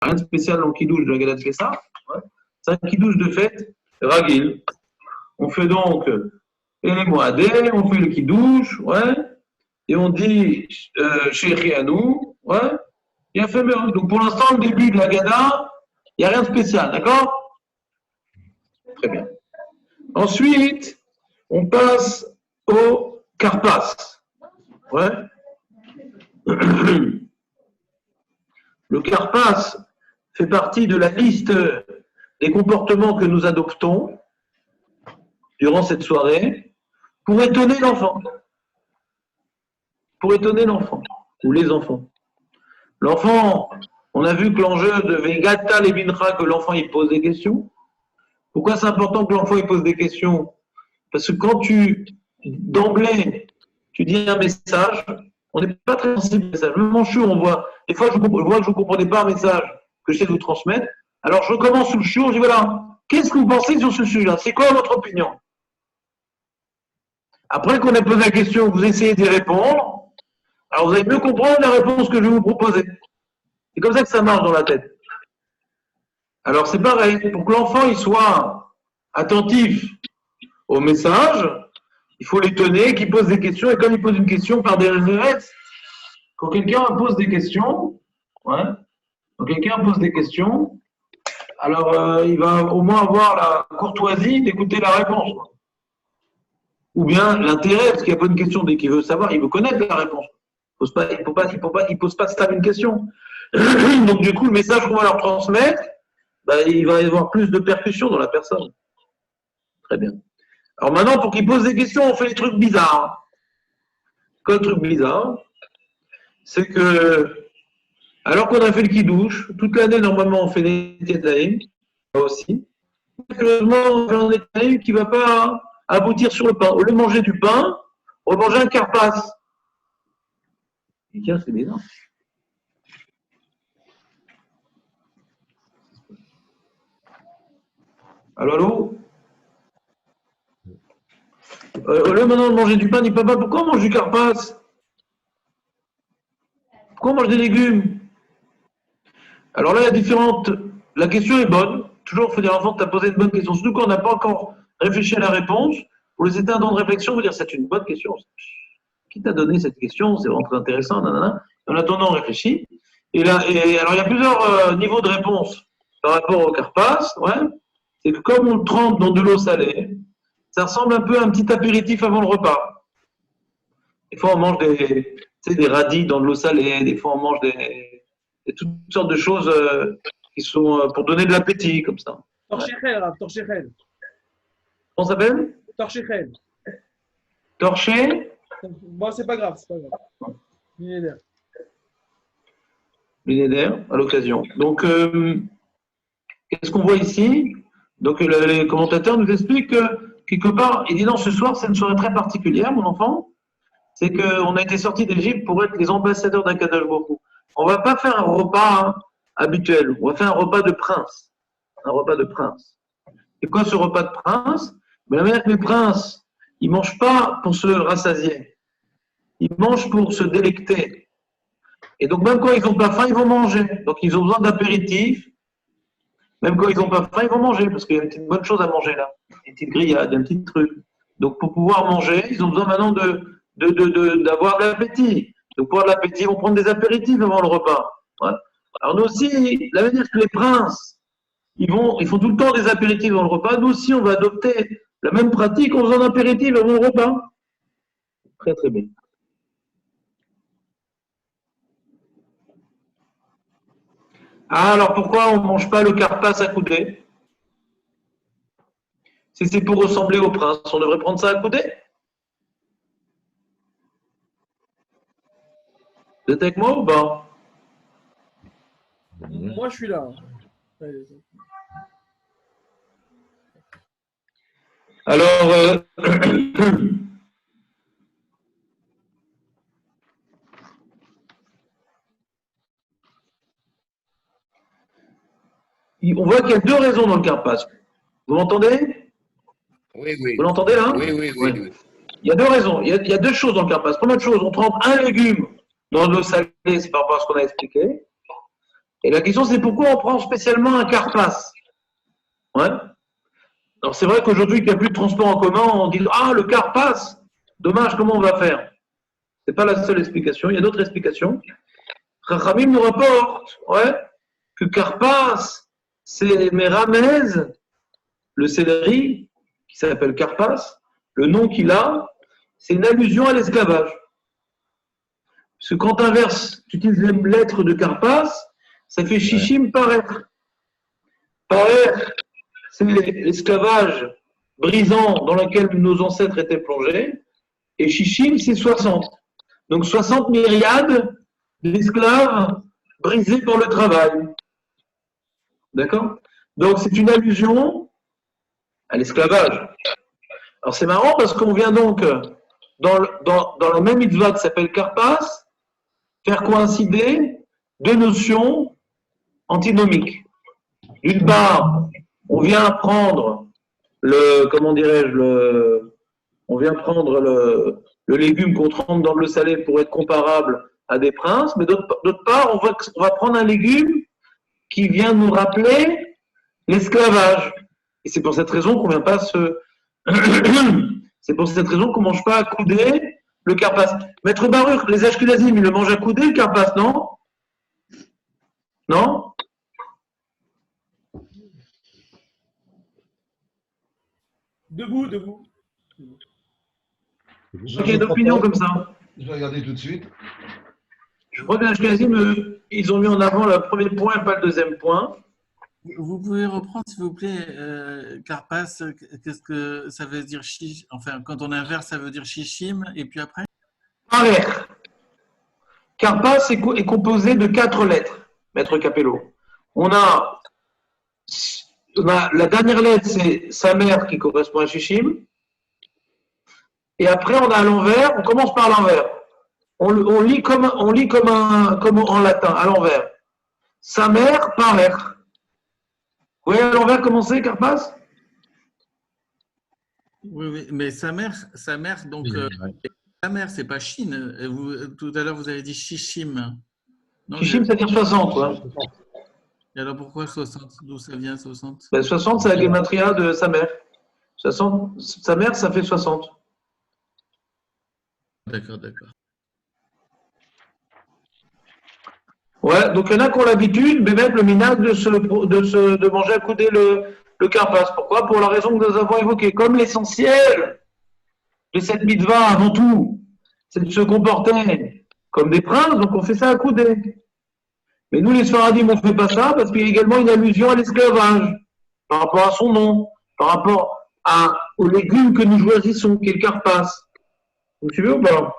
Rien de spécial dans le kidouche de la Gadat Kessa. Ouais. C'est un kidouche de fête, ragil. On fait donc les moadés, on fait le kidouche, ouais, et on dit chéri à nous, ouais, et un fait mieux. Donc pour l'instant, le début de la Gada, il n'y a rien de spécial, d'accord? Très bien. Ensuite, on passe au Karpas. Ouais. Le Karpas fait partie de la liste des comportements que nous adoptons durant cette soirée pour étonner l'enfant. Pour étonner l'enfant, ou les enfants. L'enfant, on a vu que l'enjeu de Vegata Lebincha, que l'enfant il pose des questions. Pourquoi c'est important que l'enfant il pose des questions? Parce que quand d'emblée, tu dis un message, on n'est pas très sensible au message. Même en chou, on voit, des fois je vois que je ne comprenais pas un message que j'essaie de vous transmettre. Alors je recommence sous le chou, je dis voilà, qu'est-ce que vous pensez sur ce sujet-là? C'est quoi votre opinion? Après qu'on ait posé la question, vous essayez d'y répondre, alors vous allez mieux comprendre la réponse que je vais vous proposer. C'est comme ça que ça marche dans la tête. Alors c'est pareil, pour que l'enfant il soit attentif au message, il faut l'étonner, qu'il pose des questions, et comme il pose une question par des références, quand quelqu'un pose des questions, ouais, quand quelqu'un pose des questions, alors il va au moins avoir la courtoisie d'écouter la réponse. Quoi. Ou bien l'intérêt, parce qu'il n'y a pas une question dès qu'il veut savoir, il veut connaître la réponse. Il ne pose pas stable une question. Donc du coup, le message qu'on va leur transmettre, bah, il va y avoir plus de percussion dans la personne. Très bien. Alors maintenant, pour qu'ils posent des questions, on fait des trucs bizarres. Quel truc bizarre? C'est que, alors qu'on a fait le kidouche, toute l'année, normalement, on fait des tétaïm, aussi. Curieusement, on fait un tétaïm qui ne va pas aboutir sur le pain. Au lieu de manger du pain, on va manger un carpas. Et tiens, c'est bizarre. Allô? Au lieu maintenant de manger du pain, dit papa, pourquoi on mange du carpas? Pourquoi on mange des légumes? Alors là, il y a différentes. La question est bonne. Toujours, il faut dire à l'enfant que tu as posé une bonne question. Surtout quand on n'a pas encore réfléchi à la réponse. Pour les états de réflexion, vous dire c'est une bonne question. Qui t'a donné cette question? C'est vraiment très intéressant. Nanana. En attendant, on réfléchit. Alors, il y a plusieurs niveaux de réponse par rapport au carpas. Ouais. C'est que comme on le trempe dans de l'eau salée, ça ressemble un peu à un petit apéritif avant le repas. Des fois, on mange des radis dans de l'eau salée. Des fois, on mange toutes sortes de choses qui sont pour donner de l'appétit, comme ça. Torchechel, Torchechel. Comment ça s'appelle? Torchechel. Torché? Bon, c'est pas grave, c'est pas grave. Millénaire. Millénaire, à l'occasion. Donc, qu'est-ce qu'on voit ici? Donc, les commentateurs nous expliquent que, quelque part, il dit non, ce soir, c'est une soirée très particulière, mon enfant. C'est qu'on a été sortis d'Égypte pour être les ambassadeurs d'Akadosh Baruch Hu. On ne va pas faire un repas habituel, on va faire un repas de prince. Un repas de prince. Et quoi ce repas de prince? Mais la manière que les princes, ils ne mangent pas pour se rassasier. Ils mangent pour se délecter. Et donc même quand ils n'ont pas faim, ils vont manger. Donc ils ont besoin d'apéritifs. Même quand ils n'ont pas faim, ils vont manger, parce qu'il y a une petite bonne chose à manger là. Une petite grillade, un petit truc. Donc pour pouvoir manger, ils ont besoin maintenant d'avoir de l'appétit. Donc pour avoir de l'appétit, ils vont prendre des apéritifs avant le repas. Ouais. Alors nous aussi, la manière que les princes, ils font tout le temps des apéritifs avant le repas, nous aussi on va adopter la même pratique en faisant un apéritif avant le repas. Très très bien. Ah, alors pourquoi on ne mange pas le carpas à coudée? Si c'est pour ressembler au prince, on devrait prendre ça à coudée? Vous êtes avec moi ou pas? Moi, je suis là. Alors, on voit qu'il y a deux raisons dans le carpas. Vous m'entendez? Oui, oui. Vous l'entendez là? Oui, oui, oui, oui. Il y a deux raisons. Il y a deux choses dans le carpas. Première chose, on trempe un légume dans de l'eau salée, c'est par rapport à ce qu'on a expliqué. Et la question, c'est pourquoi on prend spécialement un carpas? Ouais. Alors, c'est vrai qu'aujourd'hui, il n'y a plus de transport en commun, on dit ah, le carpas, dommage, comment on va faire? C'est pas la seule explication, il y a d'autres explications. Chachamim nous rapporte, ouais, que carpas, c'est Méramez, le céleri, qui s'appelle carpas, le nom qu'il a, c'est une allusion à l'esclavage. Parce que quand tu inverses, tu utilises les lettres de carpas, ça fait shishim parer. Parer, c'est l'esclavage brisant dans lequel nos ancêtres étaient plongés, et shishim, c'est 60. Donc 60 myriades d'esclaves brisés par le travail. D'accord? Donc c'est une allusion à l'esclavage. Alors c'est marrant parce qu'on vient donc dans la même mitzvah qui s'appelle Karpas faire coïncider deux notions antinomiques. D'une part, on vient prendre on vient prendre le légume qu'on trempe dans le salé pour être comparable à des princes, mais d'autre part, on va prendre un légume qui vient nous rappeler l'esclavage. Et c'est pour cette raison qu'on vient pas c'est pour cette raison qu'on mange pas à coudée le carpas. Maître Baruch, les Ashkenazim, ils le mangent à coudée le carpas, non? Non? Debout, debout. Il y a une opinion comme ça. Je vais regarder tout de suite. Je crois que les Ashkenazim, ils ont mis en avant le premier point et pas le deuxième point. Vous pouvez reprendre, s'il vous plaît, Karpas, qu'est-ce que ça veut dire chish? Enfin, quand on inverse, ça veut dire shishim, et puis après? Parer. Karpas est composé de 4 lettres, Maître Capello. On a la dernière lettre, c'est sa mère qui correspond à shishim. Et après, on a à l'envers, on commence par l'envers. On lit comme en latin, à l'envers. Sa mère, parer. Vous voyez à l'envers comment c'est, Karpas? Oui, mais sa mère, donc, sa mère, c'est pas Chine. Tout à l'heure, vous avez dit shishim. Shishim, c'est-à-dire 60, quoi. Et alors, pourquoi 60? D'où ça vient, 60? 60, c'est la gematria de sa mère. 60, sa mère, ça fait 60. D'accord. Ouais, donc il y en a qui ont l'habitude, mais même le minag de manger à coudée le carpas. Pourquoi? Pour la raison que nous avons évoquée. Comme l'essentiel de cette mitzvah, avant tout, c'est de se comporter comme des princes, donc on fait ça à coudée. Mais nous, les Sfaradim, on ne fait pas ça parce qu'il y a également une allusion à l'esclavage, par rapport à son nom, par rapport au légume que nous choisissons, qui est le carpas. Vous suivez ou pas?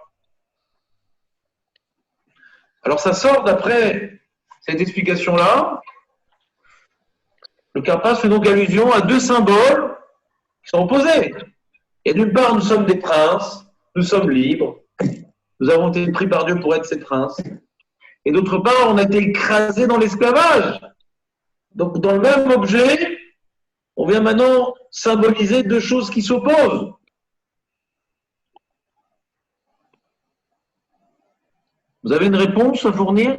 Alors ça sort d'après cette explication-là. Le carpas fait donc allusion à deux symboles qui sont opposés. Et d'une part, nous sommes des princes, nous sommes libres, nous avons été pris par Dieu pour être ces princes. Et d'autre part, on a été écrasés dans l'esclavage. Donc dans le même objet, on vient maintenant symboliser deux choses qui s'opposent. Vous avez une réponse à fournir?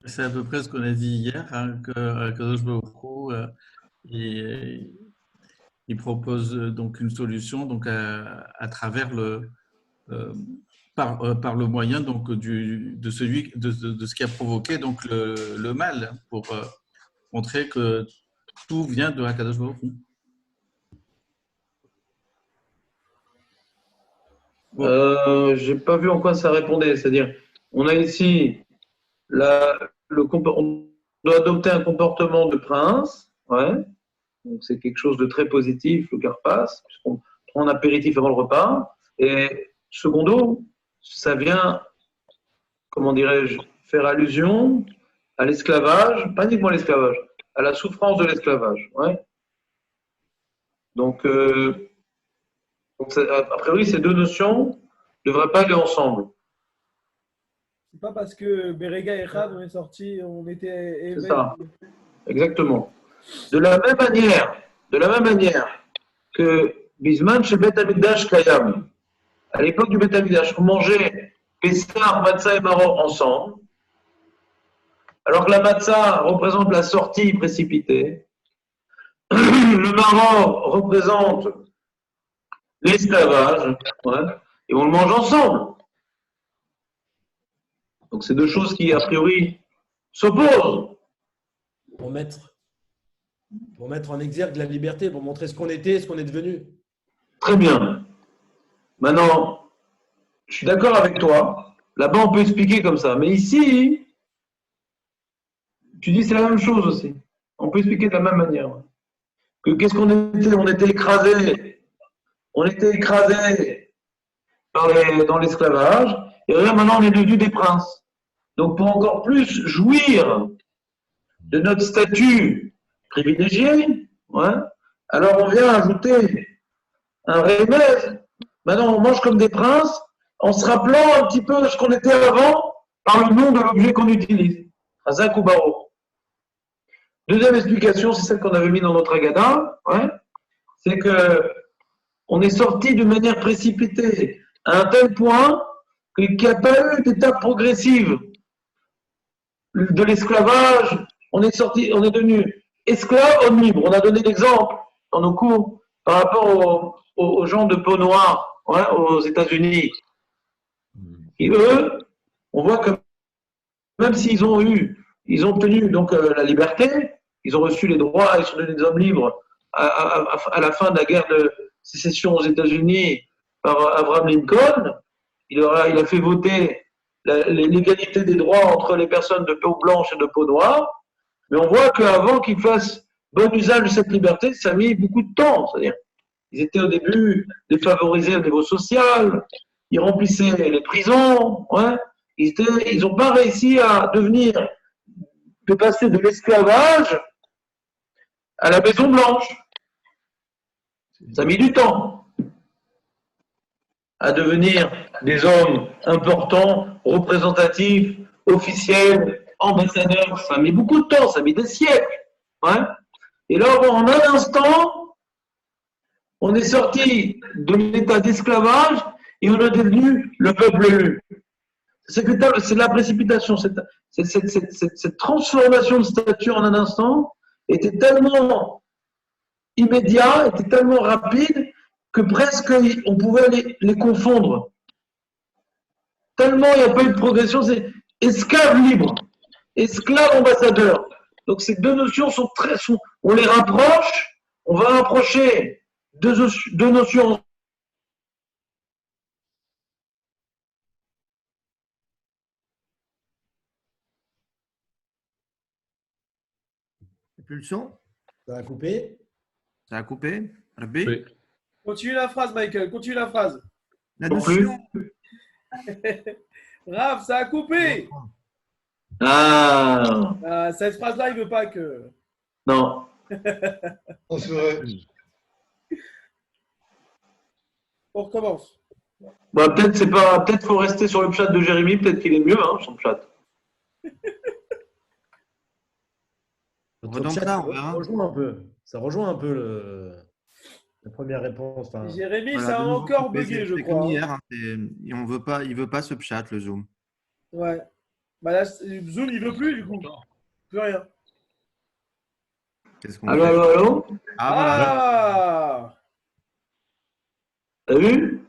C'est à peu près ce qu'on a dit hier, hein, que Kadosh Baruch Hu, il propose donc une solution donc à travers par le moyen donc de ce qui a provoqué donc le mal, pour montrer que tout vient de Kadosh Baruch Hu. J'ai pas vu en quoi ça répondait. C'est-à-dire, on a ici on doit adopter un comportement de prince, ouais. Donc c'est quelque chose de très positif, le carpas, puisqu'on prend un apéritif avant le repas. Et secondo, ça vient, comment dirais-je, faire allusion à l'esclavage, pas uniquement à l'esclavage, à la souffrance de l'esclavage, ouais. Donc a priori, ces deux notions ne devraient pas aller ensemble. C'est pas parce que Berega et Chad, on est sorti, on était. C'est ça, exactement. De la même manière que Bisman chez Bet Amikdash Kayam, à l'époque du Bet Amikdash, on mangeait Pessah, Matzah et Maror ensemble. alors que la matzah représente la sortie précipitée, le maror représente l'esclavage, ouais, et on le mange ensemble. Donc c'est deux choses qui, a priori, s'opposent. Pour mettre en exergue la liberté, pour montrer ce qu'on était, ce qu'on est devenu. Très bien. Maintenant, je suis d'accord avec toi. Là-bas, on peut expliquer comme ça. Mais ici, tu dis c'est la même chose aussi. On peut expliquer de la même manière. Que qu'est-ce qu'on était? On était écrasés. On était écrasés dans l'esclavage. Et là, maintenant, on est devenus des princes. Donc, pour encore plus jouir de notre statut privilégié, ouais, alors on vient ajouter un remède. Maintenant, on mange comme des princes en se rappelant un petit peu de ce qu'on était avant par le nom de l'objet qu'on utilise. Razak ou Baro. Deuxième explication, c'est celle qu'on avait mis dans notre Agada, ouais, c'est que on est sorti de manière précipitée à un tel point qu'il n'y a pas eu d'étape progressive de l'esclavage. On est devenu esclave, homme libre. On a donné l'exemple dans nos cours par rapport aux gens de peau noire, ouais, aux États-Unis. Et eux, on voit que même s'ils ont obtenu donc la liberté, ils ont reçu les droits, ils sont devenus des hommes libres à la fin de la guerre de sécession aux États-Unis par Abraham Lincoln. Il a fait voter l'égalité des droits entre les personnes de peau blanche et de peau noire. Mais on voit qu'avant qu'ils fassent bon usage de cette liberté, ça a mis beaucoup de temps. C'est-à-dire, ils étaient au début défavorisés au niveau social, ils remplissaient les prisons, ouais. Ils n'ont pas réussi à de passer de l'esclavage à la Maison Blanche. Ça a mis du temps à devenir des hommes importants, représentatifs, officiels, ambassadeurs. Ça a mis beaucoup de temps, ça a mis des siècles. Ouais. Et là, en un instant, on est sorti de l'état d'esclavage et on est devenu le peuple élu. C'est la précipitation, cette transformation de statut en un instant était tellement immédiat, était tellement rapide que presque on pouvait les confondre. Tellement il n'y a pas eu de progression, c'est esclave libre, esclave ambassadeur. Donc ces deux notions on les rapproche, on va rapprocher deux notions. Plus le son? Ça a coupé. Ça a coupé? Rabbi? Oui. Continue la phrase, Michael. Continue la phrase. La notion? Raph, ça a coupé. Ah, Cette phrase-là, il ne veut pas que. non. Oh, c'est vrai. On recommence. Bah, peut-être faut rester sur le chat de Jérémy, peut-être qu'il est mieux, hein, son chat. Notre Donc chat, là, on verra. Ça rejoint un peu la première réponse. Enfin, Jérémy, Voilà, ça a de nouveau, encore coupé, bugué, je c'est crois. comme hier, hein, il veut pas ce chat, le Zoom. Ouais. Bah là, Zoom, il veut plus, du coup. Plus rien. Qu'est-ce qu'on Allô, fait? allô, allô? Ah, voilà. Ah T'as vu?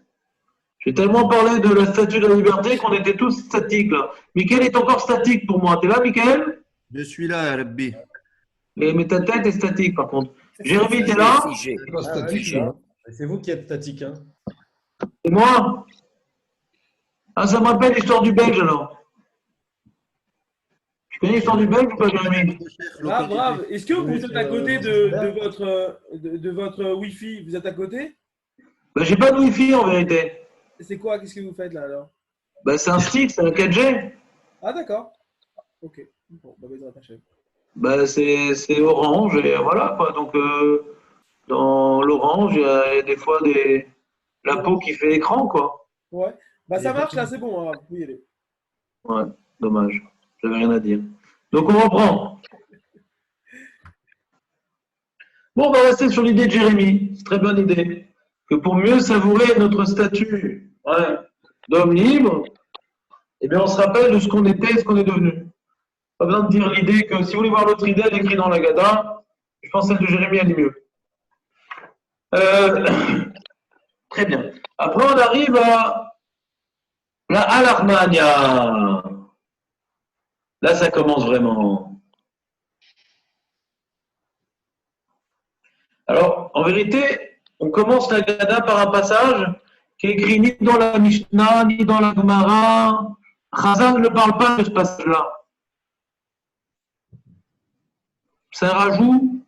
J'ai tellement parlé de la statue de la liberté qu'on était tous statiques, là. Mickaël est encore statique pour moi. T'es là, Mickaël? Je suis là, Rabbi. Mais ta tête est statique, par contre. Jérémy, t'es là? Figé. C'est pas Ah, statique, ouais, là. c'est vous qui êtes statique. Hein. Et moi? Ah, ça me rappelle l'histoire du Belge, alors. Tu connais l'histoire du Belge ou pas, Jérémy? Brave. Est-ce que vous êtes à côté de votre Wi-Fi? Vous êtes à côté? Ben, j'ai pas de Wi-Fi, en vérité. C'est quoi? Qu'est-ce que vous faites là, alors? Ben, c'est un stick, c'est un 4G. Ah, d'accord. Ok. Bon, bah, vas-y, attaché. Ben, c'est Orange, et voilà, quoi. Donc, dans l'Orange, il y a des fois la peau qui fait l'écran, quoi. Ouais. Bah, ça marche là, c'est bon. Hein. Vous pouvez y aller. Ouais, dommage. J'avais rien à dire. Donc, on reprend. Bon, on va rester sur l'idée de Jérémy. C'est une très bonne idée. Que pour mieux savourer notre statut, ouais, d'homme libre, eh bien, on se rappelle de ce qu'on était et ce qu'on est devenu. Pas besoin de dire l'idée que si vous voulez voir l'autre idée, elle est écrite dans la Gada. Je pense que celle de Jérémie, elle est mieux. Très bien. Après, on arrive à la Al-Armania. Là, ça commence vraiment. Alors, en vérité, on commence la Gada par un passage qui est écrit ni dans la Mishnah, ni dans la Gemara. Chazal ne parle pas de ce passage-là. C'est un rajout,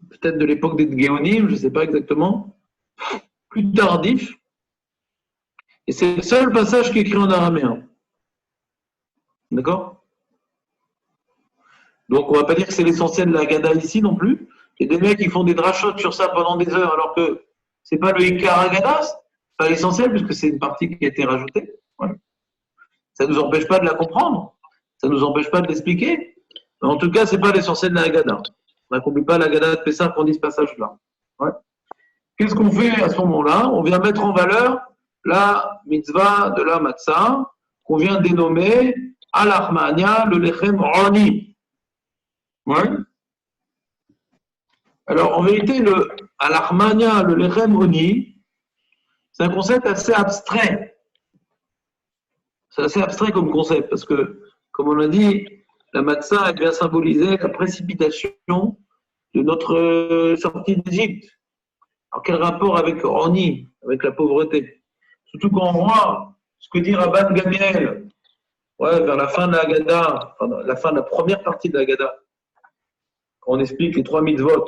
peut-être de l'époque des Géonim, je ne sais pas exactement, plus tardif. Et c'est le seul passage qui est écrit en araméen. D'accord? Donc, on ne va pas dire que c'est l'essentiel de la Gada ici non plus. Il y a des mecs qui font des drachotes sur ça pendant des heures, alors que ce n'est pas le Ikar Agada, c'est pas l'essentiel, puisque c'est une partie qui a été rajoutée. Voilà. Ça ne nous empêche pas de la comprendre, ça ne nous empêche pas de l'expliquer. Mais en tout cas, ce n'est pas l'essentiel de la Gada. On n'accomplit pas la Gada de Pessah qu'on dit ce passage-là. Ouais. Qu'est-ce qu'on fait à ce moment-là? On vient mettre en valeur la mitzvah de la matzah, qu'on vient dénommer Al-Armania, le Lechem Roni. Ouais. Alors, en vérité, le Al-Armania, le Lechem Roni, c'est un concept assez abstrait. C'est assez abstrait comme concept, parce que, comme on l'a dit, la matzah, elle vient symboliser la précipitation de notre sortie d'Égypte. Alors, quel rapport avec Roni, avec la pauvreté? Surtout quand on voit ce que dit Rabban Gamiel, ouais, vers la fin de la Haggadah, enfin, la fin de la première partie de la Haggadah, quand on explique les 3 mitzvot,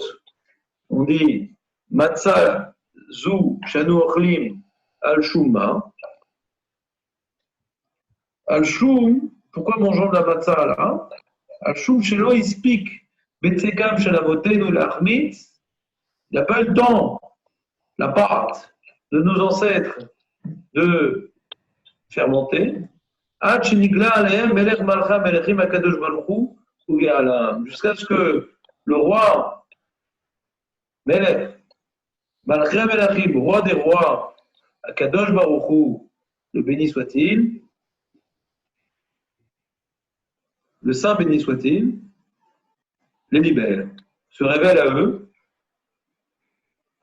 on dit Matzah, Zou, Shanu Ochlim, Al-Shuma. Al-Shum, pourquoi mangeons de la matzah là? Al-Shum, chez lui, il speak. Betsekam, chez la Votenu, l'Achmitz. Il n'a pas eu le temps, la pâte de nos ancêtres, de fermenter. Jusqu'à ce que le roi Melech, Malchim Melachim, roi des rois, Akadosh Baruch Hu, le béni soit-il, le Saint béni soit-il, les libère, se révèle à eux,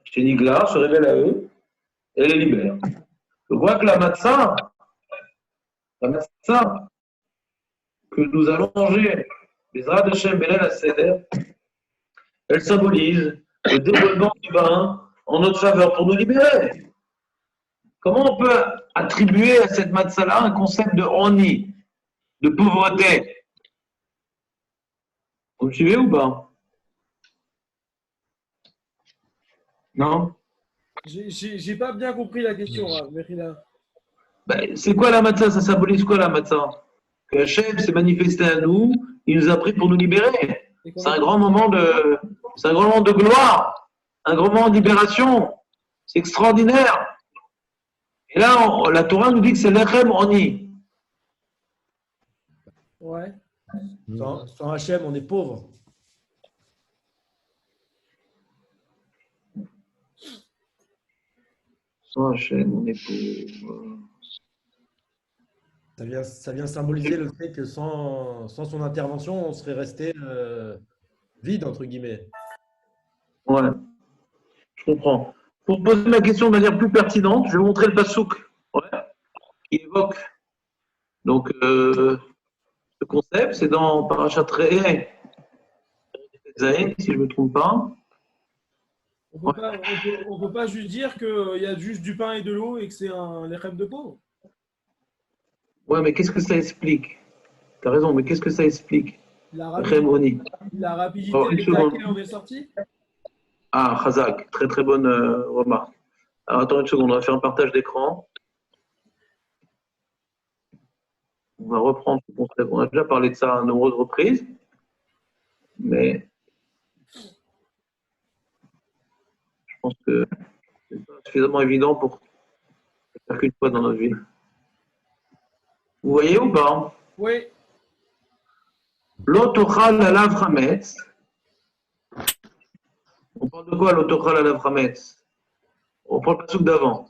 chez Nigla, se révèle à eux, et les libère. Je vois que la matzah que nous allons manger, les Radeshem Belel à Seder, elle symbolise le déroulement divin en notre faveur pour nous libérer. Comment on peut attribuer à cette matzah-là un concept de oni, de pauvreté? Vous me suivez ou pas? Non? J'ai pas bien compris la question, Mérina. Ben, c'est quoi la matzah? Ça symbolise quoi la matzah? Que Hachem s'est manifesté à nous, il nous a pris pour nous libérer. C'est un grand moment de gloire, un grand moment de libération. C'est extraordinaire. Et là, la Torah nous dit que c'est l'Echem Oni. Ouais. Sans Hachem, on est pauvre. Sans Hachem, on est pauvre. Ça vient symboliser le fait que sans son intervention, on serait resté vide, entre guillemets. Ouais, je comprends. Pour poser ma question de manière plus pertinente, je vais vous montrer le pasouk qui évoque donc, ce concept. C'est dans Parashat Re'eh, si je ne me trompe pas. On ne peut pas juste dire qu'il y a juste du pain et de l'eau et que c'est un lechem de pauvre. Ouais, mais qu'est-ce que ça explique? Tu as raison, mais qu'est-ce que ça explique? La rapidité avec laquelle on est sorti. Ah, Chazak, très très bonne remarque. Alors attends une seconde, on va faire un partage d'écran. On va reprendre ce concept. On a déjà parlé de ça à de nombreuses reprises, mais je pense que c'est pas suffisamment évident pour le faire qu'une fois dans notre vie. Vous voyez ou pas? Oui. L'otochal alav chametz. On parle de quoi l'otochal alav chametz? On prend le passouk d'avant.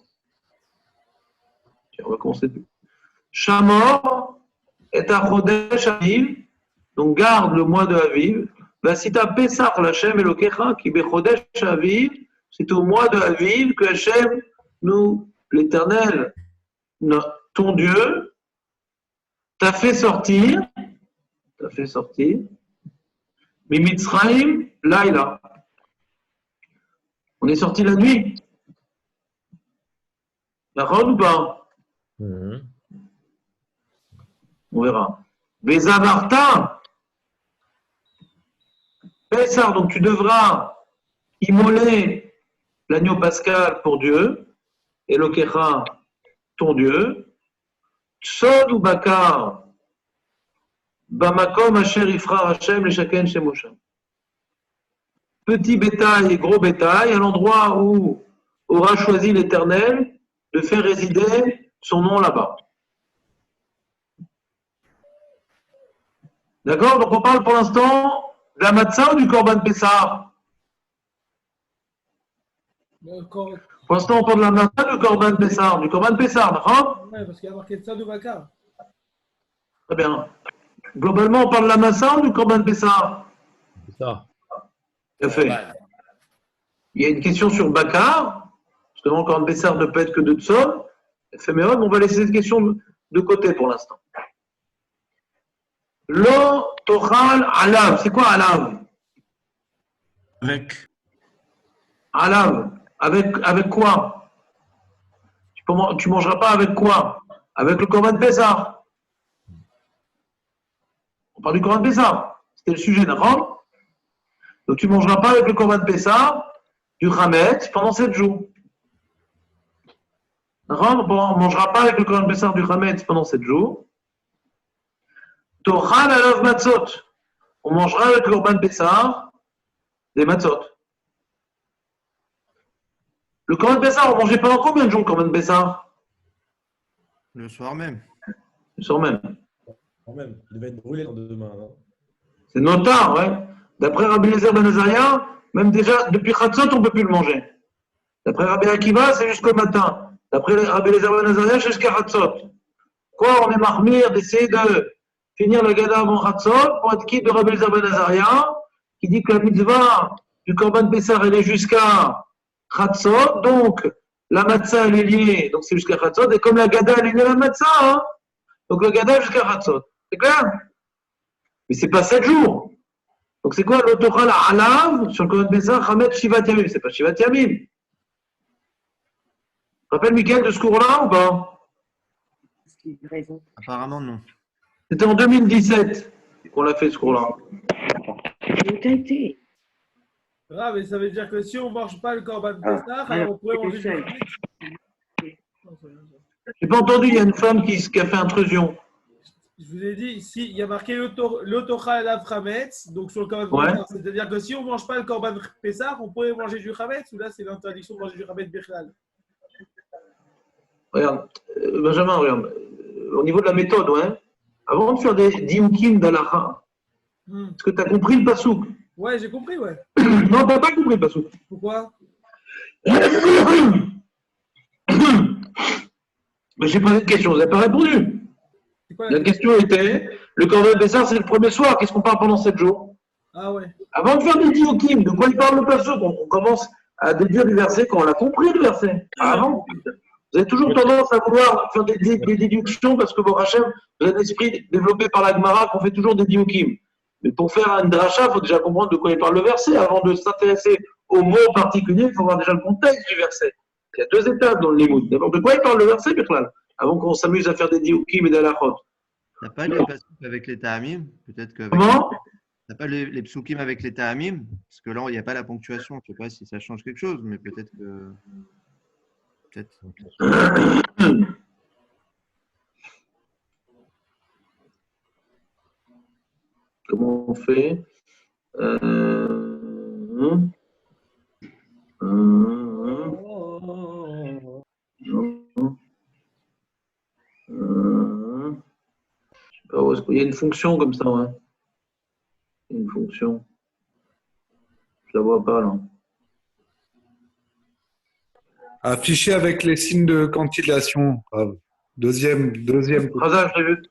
Tiens, on va commencer. Shamor et achodesh aviv Donc garde le mois de Aviv. Vasita Pesach l'Hachem Elokecha qui bechodesh Aviv. C'est au mois de Aviv que Hachem, nous, l'Éternel, ton Dieu, t'a fait sortir. Mais Mitzrayim, Laïla. On est sorti la nuit. D'accord ou pas? On verra. Vezavarta. Pessah, donc tu devras immoler l'agneau pascal pour Dieu, et l'Okecha, ton Dieu. Tsod ou Bakar. Bamakom Asher Ifra Hashem le Shaken Shemoshem. Petit bétail et gros bétail, à l'endroit où aura choisi l'Éternel de faire résider son nom là-bas. D'accord? Donc on parle pour l'instant de la matzah ou du Korban Pessah? Pour l'instant on parle de la matzah ou du Korban Pessah? Du Korban Pessah, d'accord? Ouais, parce qu'il y a marqué Tzad ou Bakar. Très bien. Globalement on parle de la matzah ou du Korban Pessah? C'est ça. Tout à fait. Il y a une question sur Bakar. Justement, Korban Pessah ne peut être que de Tzom. Éphémérode, on va laisser cette question de côté pour l'instant. Lo tochal alav. C'est quoi alav? Avec. Alav. Avec quoi? Tu mangeras pas avec quoi? Avec le Korban Pessah. On parle du Korban Pessah. C'était le sujet, d'accord? Donc tu ne mangeras pas avec le Korban Pessah du Chametz pendant 7 jours. D'accord? On ne mangera pas avec le Korban Pessah du Chametz pendant 7 jours. Tochal alav matzot. On mangera avec le Korban Pessah des matzot. Le Korban Pessah, on mangeait pendant combien de jours le Korban Pessah? Le soir même. Le soir même. Quand même, il devait être brûlé dans 2 mains. Non? C'est notar, ouais. D'après Rabbi Eliezer ben Azaria, même déjà depuis Chatzot, on ne peut plus le manger. D'après Rabbi Akiva, c'est jusqu'au matin. D'après Rabbi Eliezer ben Azaria, c'est jusqu'à Chatzot. Quoi, on est marmire d'essayer de finir le Gada avant Chatzot pour être quitte de Rabbi Eliezer ben Azaria, qui dit que la mitzvah du Korban Pessah, elle est jusqu'à Chatzot, donc la matzah, elle est liée, donc c'est jusqu'à Chatzot, et comme la Gada, elle est liée à la matzah, hein, donc le Gada jusqu'à Chatzot. C'est clair? Mais c'est pas 7 jours. Donc c'est quoi l'autochal alav sur le Korban Pessah, Chametz Shivat Yamim? C'est pas Shivat Yamim. Rappelle Mickaël de ce cours-là ou pas? Apparemment, non. C'était en 2017 qu'on l'a fait ce cours-là. Ah, mais ça veut dire que si on ne mange pas le Korban Pessah, alors on pourrait manger du Chametz. J'ai pas entendu, il y a une femme qui a fait intrusion. Je vous ai dit, ici, il y a marqué l'Otocha Elav Chametz, donc sur le Korban Ouais. Pessah. C'est-à-dire que si on ne mange pas le Korban Pessah, on pourrait manger du Chametz, ou là, c'est l'interdiction de manger du Chametz Bichlal. Regarde, Benjamin, regarde. Au niveau de la méthode, ouais. Avant de faire des dioukim d'Alaha, est-ce que tu as compris le pasouk? Ouais, j'ai compris, ouais. Non, tu n'as pas compris le pasouk. Pourquoi? Mais j'ai posé une question, vous n'avez pas répondu. C'est quoi La question était, le Korban Pessah, c'est le premier soir, qu'est-ce qu'on parle pendant 7 jours? Ah ouais. Avant de faire des dioukim, de quoi il parle le pasouk? On commence à déduire du verset quand on l'a compris, le verset. Avant, vous avez toujours tendance à vouloir faire des déductions parce que vos Hachem, vous avez l'esprit développé par la Gemara qu'on fait toujours des dioukim. Mais pour faire un dracha, il faut déjà comprendre de quoi il parle le verset. Avant de s'intéresser au mot particulier, il faut voir déjà le contexte du verset. Il y a 2 étapes dans le limoud. D'abord, de quoi il parle le verset, Birklal? Avant qu'on s'amuse à faire des dioukim et des halachot. T'as pas les pasukim avec les ta'amim? Peut-être que. Comment? T'as pas les psukim avec les ta'amim? Parce que là, il n'y a pas la ponctuation. Je ne sais pas si ça change quelque chose, mais peut-être que. Peut-être. Comment on fait? Je sais pas où est-ce qu'il y a une fonction comme ça, ouais. Il y a une fonction. Je la vois pas là. Affiché avec les signes de cantillation. Bravo. Deuxième. Razal, je l'ai vu.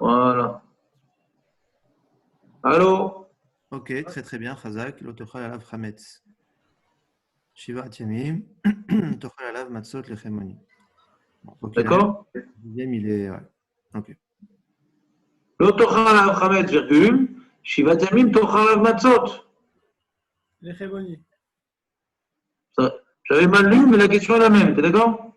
Voilà. Allô? Ok, très très bien. Chazak, lo tochal alav chametz. Shivat yamim, tochal alav matzot lechemoni. Bon, quoi qu'il arrive, D'accord? le deuxième, il est. Ouais. Ok. Lo tochal alav chametz, virgule. Shivat yamim tochal alav matzot. Les Chéboni. J'avais mal lu, mais la question est la même. T'es d'accord?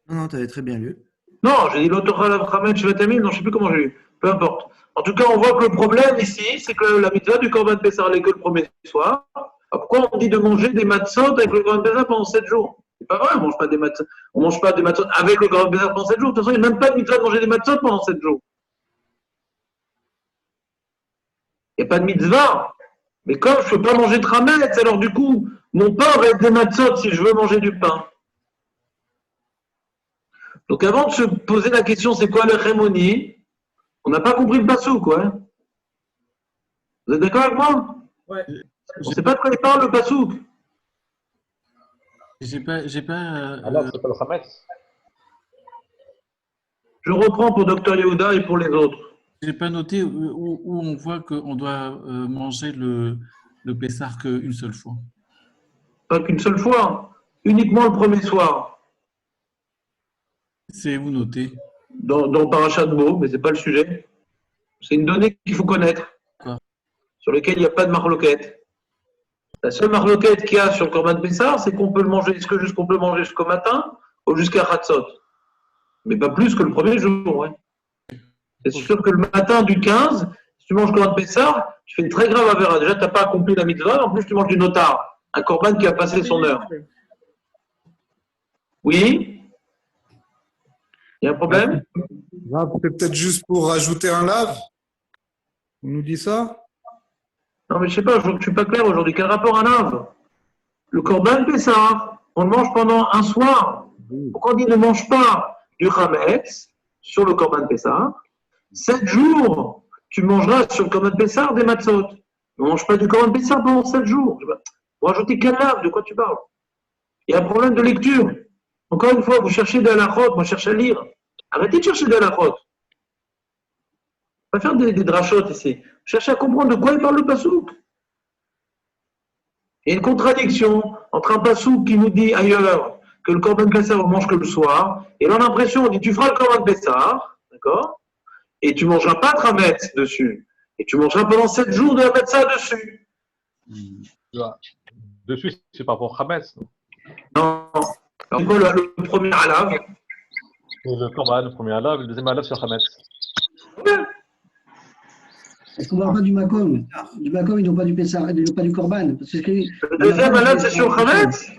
Non, non, tu avais très bien lu. Non, j'ai dit lo tochal alav chametz, shivat yamim. Non, je ne sais plus comment j'ai lu. Peu importe. En tout cas, on voit que le problème ici, c'est que la mitzvah du Korban Pessah n'est que le premier soir. Alors, pourquoi on dit de manger des matzot avec le Korban Pessah pendant 7 jours? C'est pas vrai, on ne mange pas des matzot avec le Korban Pessah pendant 7 jours. De toute façon, il n'y a même pas de mitzvah de manger des matzot pendant 7 jours. Il n'y a pas de mitzvah. Mais comme je ne peux pas manger de chametz, alors du coup, mon pain va être des matzot si je veux manger du pain. Donc avant de se poser la question, c'est quoi le chémoni? On n'a pas compris le passouk, quoi. Hein. Vous êtes d'accord avec moi? Ouais. On ne sait pas de quoi il parle, le passouk. J'ai pas, Alors, c'est pas le Hametz. Je reprends pour Dr Yehuda et pour les autres. j'ai pas noté où on voit qu'on doit manger le Pessah qu'une seule fois. Pas qu'une seule fois, uniquement le premier soir, C'est où noté? dans Parashat Bo, mais ce n'est pas le sujet. C'est une donnée qu'il faut connaître, D'accord. sur laquelle il n'y a pas de marloquette. La seule marloquette qu'il y a sur le Korban Pessah, c'est qu'on peut le manger, est-ce qu'on peut le manger jusqu'au matin ou jusqu'à Hatzot? Mais pas plus que le premier jour. Ouais. C'est sûr que le matin du 15, si tu manges Korban Pessah, tu fais une très grave avéra. Déjà, tu n'as pas accompli la mitzvah, en plus tu manges du notar, un Korban qui a passé son heure. Oui? Il y a un problème? C'est peut-être juste pour rajouter un lave. On nous dit ça? Non, mais je sais pas, je ne suis pas clair aujourd'hui. Quel rapport à lave? Le Korban Pessah, on le mange pendant un soir. Pourquoi on dit ne mange pas du Chametz sur le Korban Pessah? 7 jours, tu mangeras sur le Korban Pessah des matzot. Ne mange pas du Korban Pessah pendant 7 jours. Pour rajouter quel lave? De quoi tu parles? Il y a un problème de lecture. Encore une fois, vous cherchez de halachot, moi je cherche à lire. Arrêtez de chercher de halachot. On va faire des drachotes ici. Cherchez à comprendre de quoi il parle le pasouk. Il y a une contradiction entre un pasouk qui nous dit ailleurs que le Korban Pessah on mange que le soir, et là l'impression on dit tu feras le Korban Pessah, d'accord, et tu mangeras pas de chametz dessus, et tu mangeras pendant 7 jours de la Pessah dessus. Dessus, c'est par rapport au Hametz. Non. Alors quoi le premier alav? Le Korban, le premier alav, le deuxième alav sur Hametz. Est-ce qu'on ne parle pas du Makom? Du Makom, ils n'ont pas du Pessah, ils n'ont pas du Korban. Parce que le deuxième alav, c'est sur Chametz?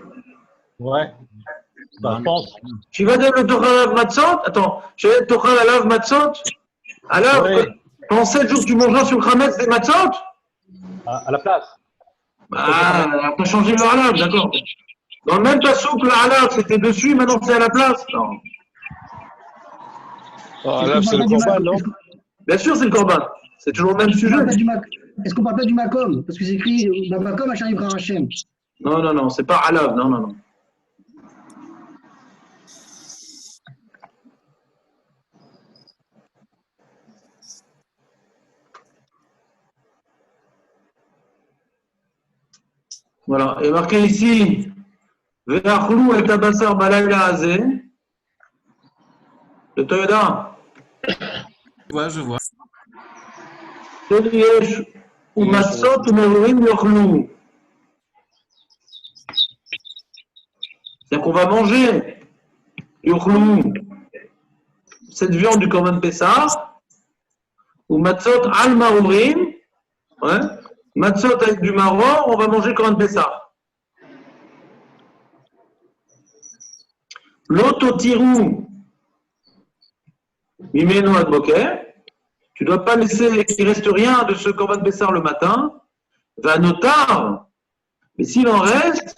Ouais. Ben, je pense. Tu vas dire le Torah alav matzot? Attends, je vais dire Torah alav matzot? Alors, Oui. pendant 7 jours, tu mangeras sur Chametz des matzot? À la place. Ah, tu as changé le alav, d'accord. Dans le même pasouk, le alav, c'était dessus, maintenant c'est à la place. Non. Alav, c'est le Korban, non? Bien sûr, c'est le Korban. C'est toujours le même sujet. Est-ce qu'on ne parle pas du Makom? Parce que c'est écrit dans Makom, Hachem Yivra Hachem. Non, non, non, c'est pas alav, non, non, non. Voilà, et marqué ici, Ve'achlou et tabassar balayla azé. Le Toyoda. Je vois. Yesh ou matzot ou merurim yochlou. C'est-à-dire qu'on va manger yochlou, cette viande du Korban Pessah, ou matzot al marurim, ouais, matzot avec du maror, on va manger Korban Pessah. L'autotirou, mimeno ad boker. Tu ne dois pas laisser qu'il ne reste rien de ce Korban Pessah le matin. Va notar. Mais s'il en reste,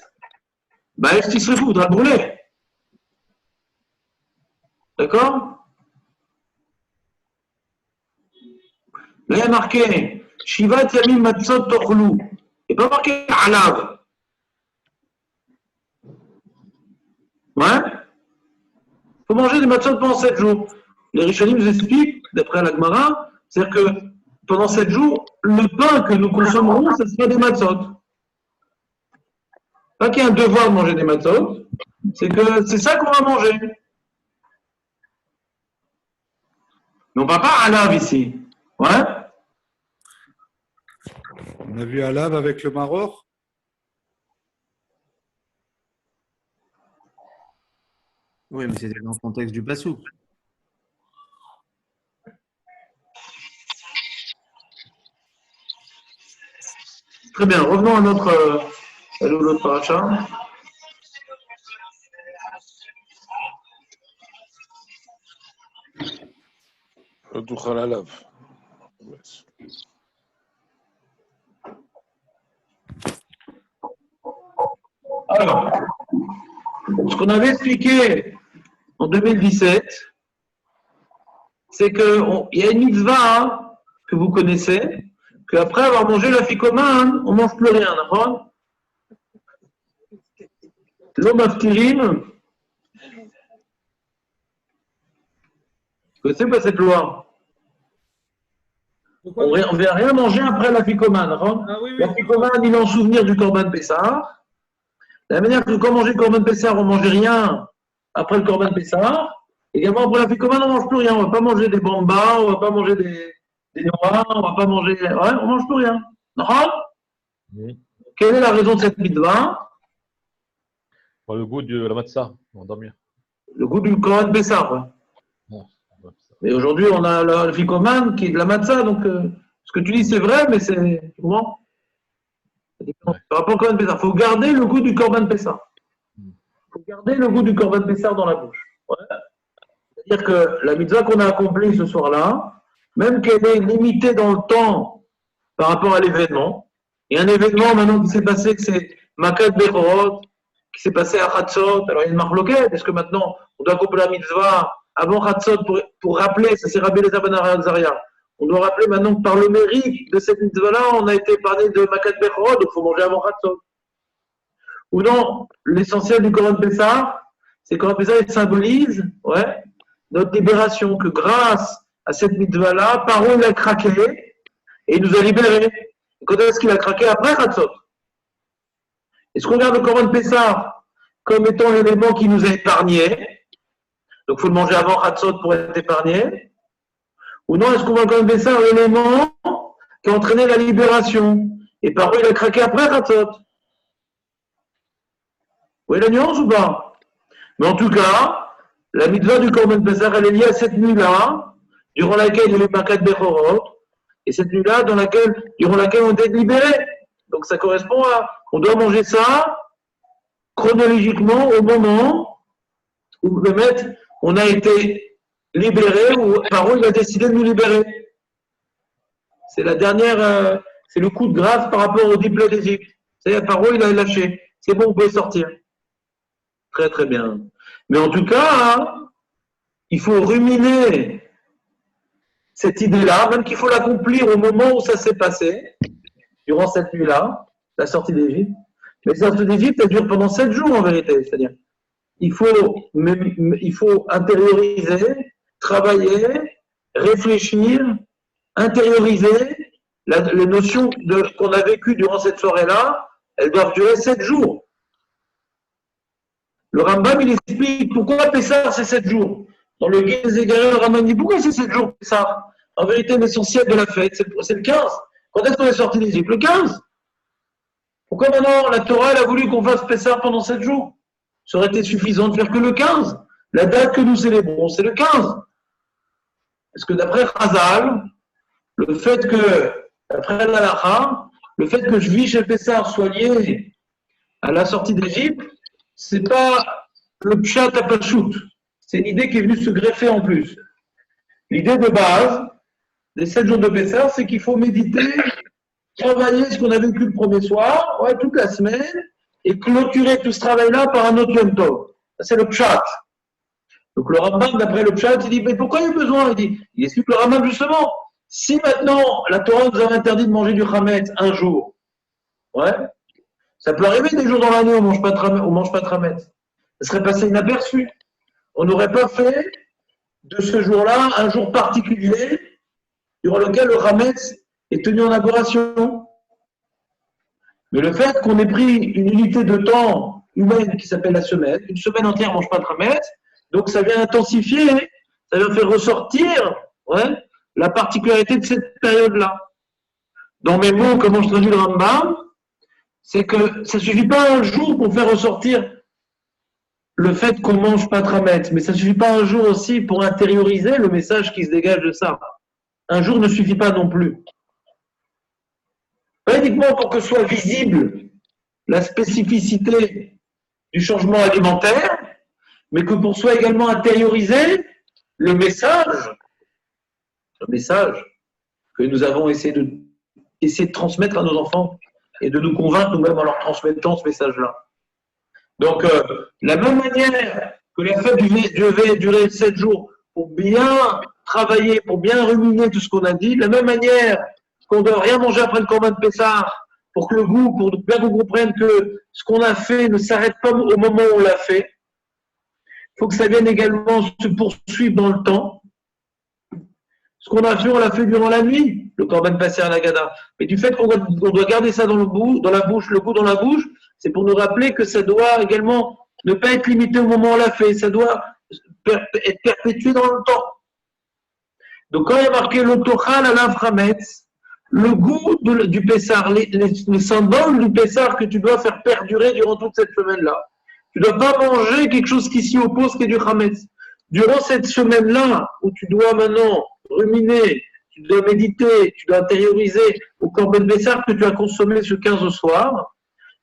bah, est-ce qu'il serait fou? Il faudra le brûler. D'accord? Là, il y a marqué Shivat Yamim Matzot Tochlou. Il n'est pas marqué Alav. Ouais? Il faut manger des matzot pendant 7 jours. les Rishonim nous expliquent, d'après la Gemara, c'est-à-dire que pendant 7 jours, le pain que nous consommerons, ce sera des matzot. Pas qu'il y ait un devoir de manger des matzot, c'est que c'est ça qu'on va manger. Mais on ne parle pas halav ici. Ouais? On a vu halav avec le maror. Oui, mais c'était dans le contexte du Passouk. Très bien, revenons à l'autre paracha. תאכל עליו. Alors, ce qu'on avait expliqué en 2017, c'est qu'il y a une mitzvah que vous connaissez, qu'après avoir mangé la ficomane, on ne mange plus rien, d'accord? L'homme aftirim, vous connaissez pas cette loi? On ne vient rien manger après la ficomane, d'accord? Ah oui, oui. La ficomane, il est en souvenir du Corban Pessah. De la manière que quand on mangeait le Corban Pessah, on ne mangeait rien après le Corban Pessah. Également, après la ficomane, on ne mange plus rien. On ne va pas manger des bambas, on ne va pas manger des noix, on ne va pas manger. Ouais, on ne mange plus rien. D'accord? Oui. Quelle est la raison de cette mitzvah? Le goût de la matzah, on va dormir. Le goût du Corban Pessah. Ouais. Non. Mais aujourd'hui, on a le ficomane qui est de la matzah. Donc, ce que tu dis, c'est vrai, mais c'est. Comment? Par rapport au Corban Pessah, il faut garder le goût du Corban Pessah. Il faut garder le goût du Corban Pessah dans la bouche. Ouais. C'est-à-dire que la mitzvah qu'on a accomplie ce soir-là, même qu'elle est limitée dans le temps par rapport à l'événement, et un événement maintenant qui s'est passé, que c'est Makat Bechorot, qui s'est passé à Chatzot, alors il y a une marloquette, est-ce que maintenant on doit accomplir la mitzvah avant Chatzot pour rappeler, ça c'est Rabbi Eliezer ben Azaria, on doit rappeler maintenant que par le mérite de cette mitzvah-là, on a été épargné de Makat Bechorot, donc il faut manger avant Chatzot. Ou non, l'essentiel du Corban Pessah, c'est que le Corban Pessah il symbolise notre libération, que grâce à cette mitzvah-là, Paro il a craqué et il nous a libérés. Et quand est-ce qu'il a craqué? Après Chatzot. Est-ce qu'on regarde le Corban Pessah comme étant l'élément qui nous a épargnés? Donc il faut le manger avant Chatzot pour être épargné. Ou non, est-ce qu'on voit le Corban Pessah l'élément qui a entraîné la libération? Et Paro il a craqué après Chatzot. Vous voyez la nuance ou pas? Mais en tout cas, la mitzvah du Corban Pessah, elle est liée à cette nuit-là, durant laquelle il y a eu Makat Bechorot, et cette nuit-là, durant laquelle on était libérés. Donc ça correspond à, on doit manger ça chronologiquement au moment où le maître, on a été libérés, ou Paro il a décidé de nous libérer. C'est la dernière, c'est le coup de grâce par rapport au diplôme d'Égypte. C'est-à-dire Paro il a lâché. C'est bon, vous pouvez sortir. Très très bien. Mais en tout cas, il faut ruminer cette idée-là, même qu'il faut l'accomplir au moment où ça s'est passé, durant cette nuit-là, la sortie d'Égypte. Mais la sortie d'Égypte, elle dure pendant 7 jours en vérité. C'est-à-dire, il faut intérioriser, travailler, réfléchir, intérioriser les notions qu'on a vécues durant cette soirée-là. Elles doivent durer 7 jours. Le Rambam, il explique pourquoi Pessah, c'est 7 jours. Dans le Guide des Égarés, le Rambam dit pourquoi c'est 7 jours Pessah? En vérité, l'essentiel de la fête, c'est le 15. Quand est-ce qu'on est sorti d'Égypte? Le 15. Pourquoi maintenant la Torah elle a voulu qu'on fasse Pessah pendant 7 jours? Ça aurait été suffisant de faire que le 15. La date que nous célébrons, c'est le 15. Parce que d'après Chazal, le fait que, d'après l'Alacha, le fait que je vis chez Pessah soit lié à la sortie d'Égypte, c'est pas le pshat à pachout. C'est une idée qui est venue se greffer en plus. L'idée de base des 7 jours de Pessah, c'est qu'il faut méditer, travailler ce qu'on a vécu le premier soir, toute la semaine, et clôturer tout ce travail-là par un autre Yom Tov. C'est le pshat. Donc le Rambam, d'après le pshat, il dit, mais pourquoi il y a besoin? Il explique le Rambam justement. Si maintenant, la Torah nous a interdit de manger du Hametz un jour, ça peut arriver des jours dans l'année où on mange pas de Hametz. Ça serait passé inaperçu. On n'aurait pas fait de ce jour-là un jour particulier durant lequel le Hametz est tenu en adoration. Mais le fait qu'on ait pris une unité de temps humaine qui s'appelle la semaine, une semaine entière ne mange pas de Hametz, donc ça vient intensifier, ça vient faire ressortir la particularité de cette période-là. Dans mes mots, comment je traduis le Rambam, c'est que ça ne suffit pas un jour pour faire ressortir le fait qu'on ne mange pas de Hametz, mais ça ne suffit pas un jour aussi pour intérioriser le message qui se dégage de ça. Un jour ne suffit pas non plus. Pas uniquement pour que soit visible la spécificité du changement alimentaire, mais que pour soit également intériorisé le message que nous avons essayé de transmettre à nos enfants et de nous convaincre nous-mêmes en leur transmettant ce message-là. Donc, la même manière que la fête devait durer 7 jours pour bien travailler, pour bien ruminer tout ce qu'on a dit, de la même manière qu'on ne doit rien manger après le Corban de Pessah, pour que le goût, pour bien qu'on comprenne que ce qu'on a fait ne s'arrête pas au moment où on l'a fait, il faut que ça vienne également se poursuivre dans le temps. Ce qu'on a fait, on l'a fait durant la nuit, le Corban Pessah à la Gada. Mais du fait qu'on doit garder ça dans la bouche, le goût dans la bouche, c'est pour nous rappeler que ça doit également ne pas être limité au moment où on l'a fait, ça doit être perpétué dans le temps. Donc quand il y a marqué l'Otochal alav Hametz, le goût du Pessah, les symboles du Pessah que tu dois faire perdurer durant toute cette semaine-là. Tu ne dois pas manger quelque chose qui s'y oppose, qui est du Hametz. Durant cette semaine-là, où tu dois maintenant ruminer, tu dois méditer, tu dois intérioriser au Corban Pessah que tu as consommé ce 15 au soir,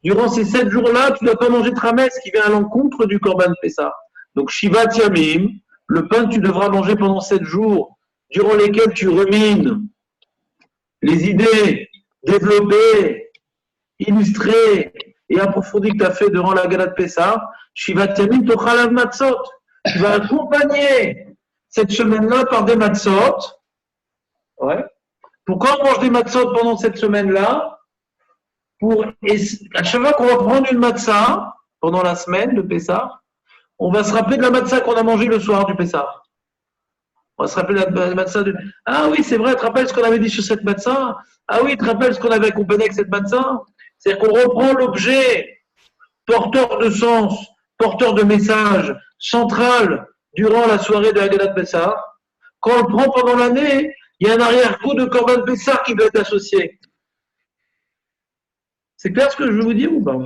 durant ces 7 jours-là, tu ne dois pas manger de Hametz qui vient à l'encontre du Corban Pessah. Donc, Shivat Yamim, le pain que tu devras manger pendant 7 jours, durant lesquels tu rumines les idées développées, illustrées et approfondies que tu as fait durant la Gala de Pessah, Shivat Yamim Tochalav Matzot. Tu vas accompagner cette semaine-là par des matzot. Ouais. Pourquoi on mange des matzot pendant cette semaine-là? À chaque fois qu'on va prendre une matzah pendant la semaine de Pessah, on va se rappeler de la matzah qu'on a mangée le soir du Pessah. On va se rappeler de la matzah de... Ah oui, c'est vrai, tu te rappelles ce qu'on avait dit sur cette matzah? Ah oui, tu te rappelles ce qu'on avait accompagné avec cette matzah? C'est-à-dire qu'on reprend l'objet porteur de sens, porteur de message, central durant la soirée de Haggadah de Pessah. Quand on le prend pendant l'année, il y a un arrière-coup de Corban Pessah qui doit être associé. C'est clair ce que je veux vous dire ou pas?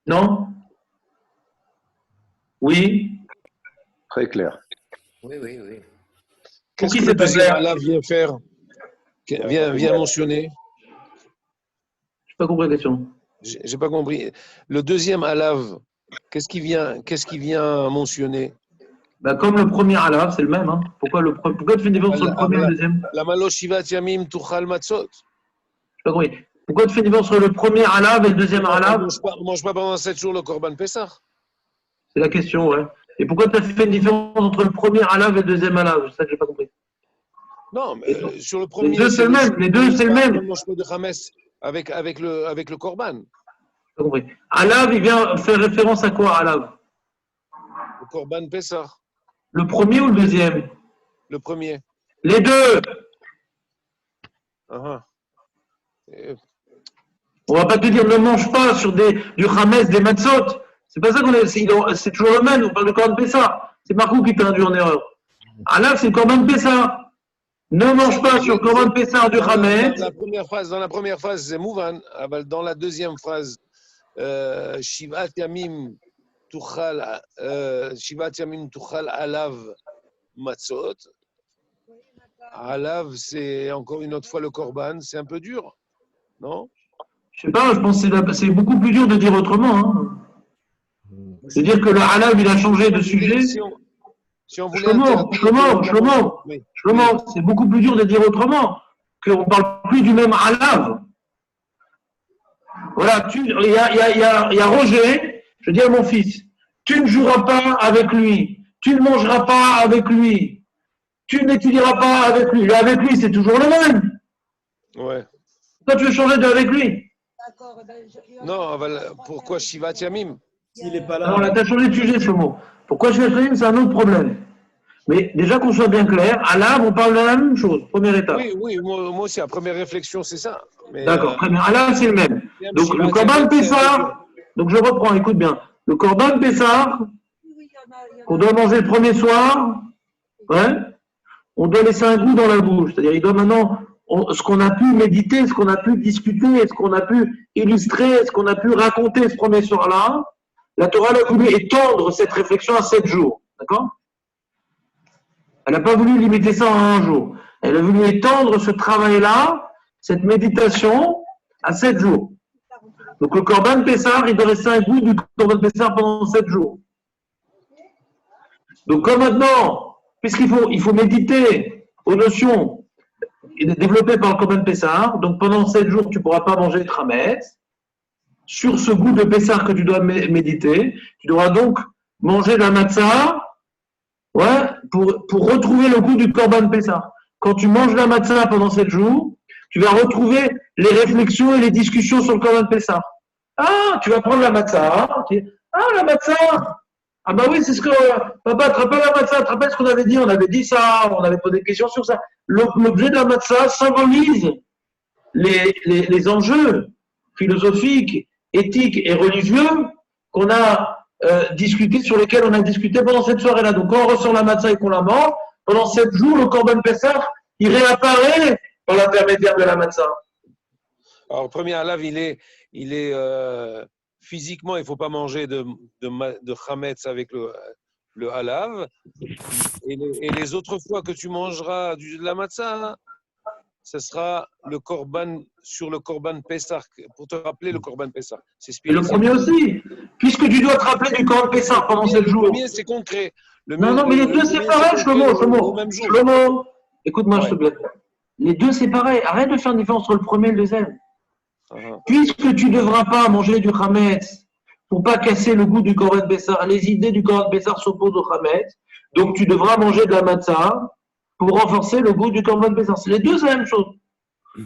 Non? Oui? Très clair. Oui, oui, oui. Qu'est-ce qui que c'est le pas deuxième clair? alav vient faire? Vient mentionner? Je n'ai pas compris la question. J'ai pas compris. Le deuxième alav, qu'est-ce qui vient mentionner? Bah, comme le premier alav, c'est le même. Hein. Pourquoi tu fais une différence entre le premier et le deuxième? La malo shivat yamim tuchal matzot. Je pas compris. Pourquoi tu fais une différence entre le premier alav et le deuxième alav? On ne mange pas pendant 7 jours le Corban Pessah. C'est la question, ouais. Et pourquoi tu as fait une différence entre le premier alav et le deuxième alav? C'est ça que je n'ai pas compris. Non, mais sur le premier. Les deux, c'est le même. Les deux, c'est le même. On ne mange pas de Hametz avec le Corban. Pas compris. Alav, il vient faire référence à quoi, alav? Le Corban Pessah. Le premier ou le deuxième? Le premier. Les deux. On va pas te dire ne mange pas sur du Hametz, des matzot. C'est pas ça qu'on est. C'est toujours le même. On parle de Corban Pessah. C'est Marco qui t'a induit en erreur. Alav, c'est Corban Pessah. Ne mange pas sur Corban Pessah du Hametz. Dans la première phrase, c'est Mouvan. Dans la deuxième phrase, Shivat Yamim Tuchal Alav Matzot. Alav, c'est encore une autre fois le Corban. C'est un peu dur, non? Je sais pas, je pense que c'est beaucoup plus dur de dire autrement. Hein. C'est dire que le Alav, il a changé de sujet. Si on voulait Shlomo, c'est beaucoup plus dur de dire autrement, qu'on ne parle plus du même alav. Voilà, il y a Roger, je dis à mon fils, tu ne joueras pas avec lui, tu ne mangeras pas avec lui, tu n'étudieras pas avec lui. Le avec lui, c'est toujours le même. Ouais. Toi, tu veux changer de avec lui? Non, pourquoi Shivat Yamim? S'il n'est pas là. Alors là, tu as changé de sujet, Shlomo. Pourquoi Shivat Yamim, c'est un autre problème. Mais déjà qu'on soit bien clair, à l'âme, on parle de la même chose, première étape. Oui, moi aussi, la première réflexion, c'est ça. D'accord, très bien. À l'âme, c'est le même. Donc, le Korban Pessah, donc je reprends, écoute bien. Le Korban Pessah, qu'on doit manger le premier soir, ouais, on doit laisser un goût dans la bouche. C'est-à-dire, il doit maintenant, ce qu'on a pu méditer, ce qu'on a pu discuter, ce qu'on a pu illustrer, ce qu'on a pu raconter ce premier soir-là, la Torah a voulu étendre cette réflexion à 7 jours. D'accord? Elle n'a pas voulu limiter ça à un jour. Elle a voulu étendre ce travail-là, cette méditation, à 7 jours. Donc le Korban Pessah, il doit rester un goût du Korban Pessah pendant 7 jours. Donc comme maintenant, puisqu'il faut méditer aux notions développées par le Korban Pessah, donc pendant 7 jours, tu ne pourras pas manger de Hametz. Sur ce goût de Pessah que tu dois méditer, tu devras donc manger de la matzah, ouais, pour retrouver le goût du Korban Pessah. Quand tu manges la matzah pendant 7 jours, tu vas retrouver les réflexions et les discussions sur le Korban Pessah. Ah, tu vas prendre la matzah. Ah, la matzah. Ah bah oui, c'est ce que... Papa, te rappelles la matzah, te rappelles ce qu'on avait dit? On avait dit ça, on avait posé des questions sur ça. L'objet de la matzah symbolise les enjeux philosophiques, éthiques et religieux qu'on a discuté, sur lesquels on a discuté pendant cette soirée-là. Donc quand on ressent la matzah et qu'on la mange, pendant 7 jours, le Korban Pessah, il réapparaît par l'intermédiaire de la matzah. Alors, le premier halav, il est physiquement, il ne faut pas manger de chametz avec le halav. Et les autres fois que tu mangeras de la matzah, ce sera le korban, sur le korban Pessah, pour te rappeler le korban Pessah. C'est Et le premier aussi, puisque tu dois te rappeler du Korban Pessah pendant 7 jours. Le premier, c'est concret. Non, mais les deux, c'est pareil, Shlomo. Écoute-moi, s'il te plaît. Les deux, c'est pareil. Arrête de faire une différence entre le premier et le deuxième. Puisque tu ne devras pas manger du Hametz pour ne pas casser le goût du Korban Pessah, les idées du Korban Pessah s'opposent au Hametz, donc tu devras manger de la matzah pour renforcer le goût du Korban Pessah. C'est les deux, c'est la même chose.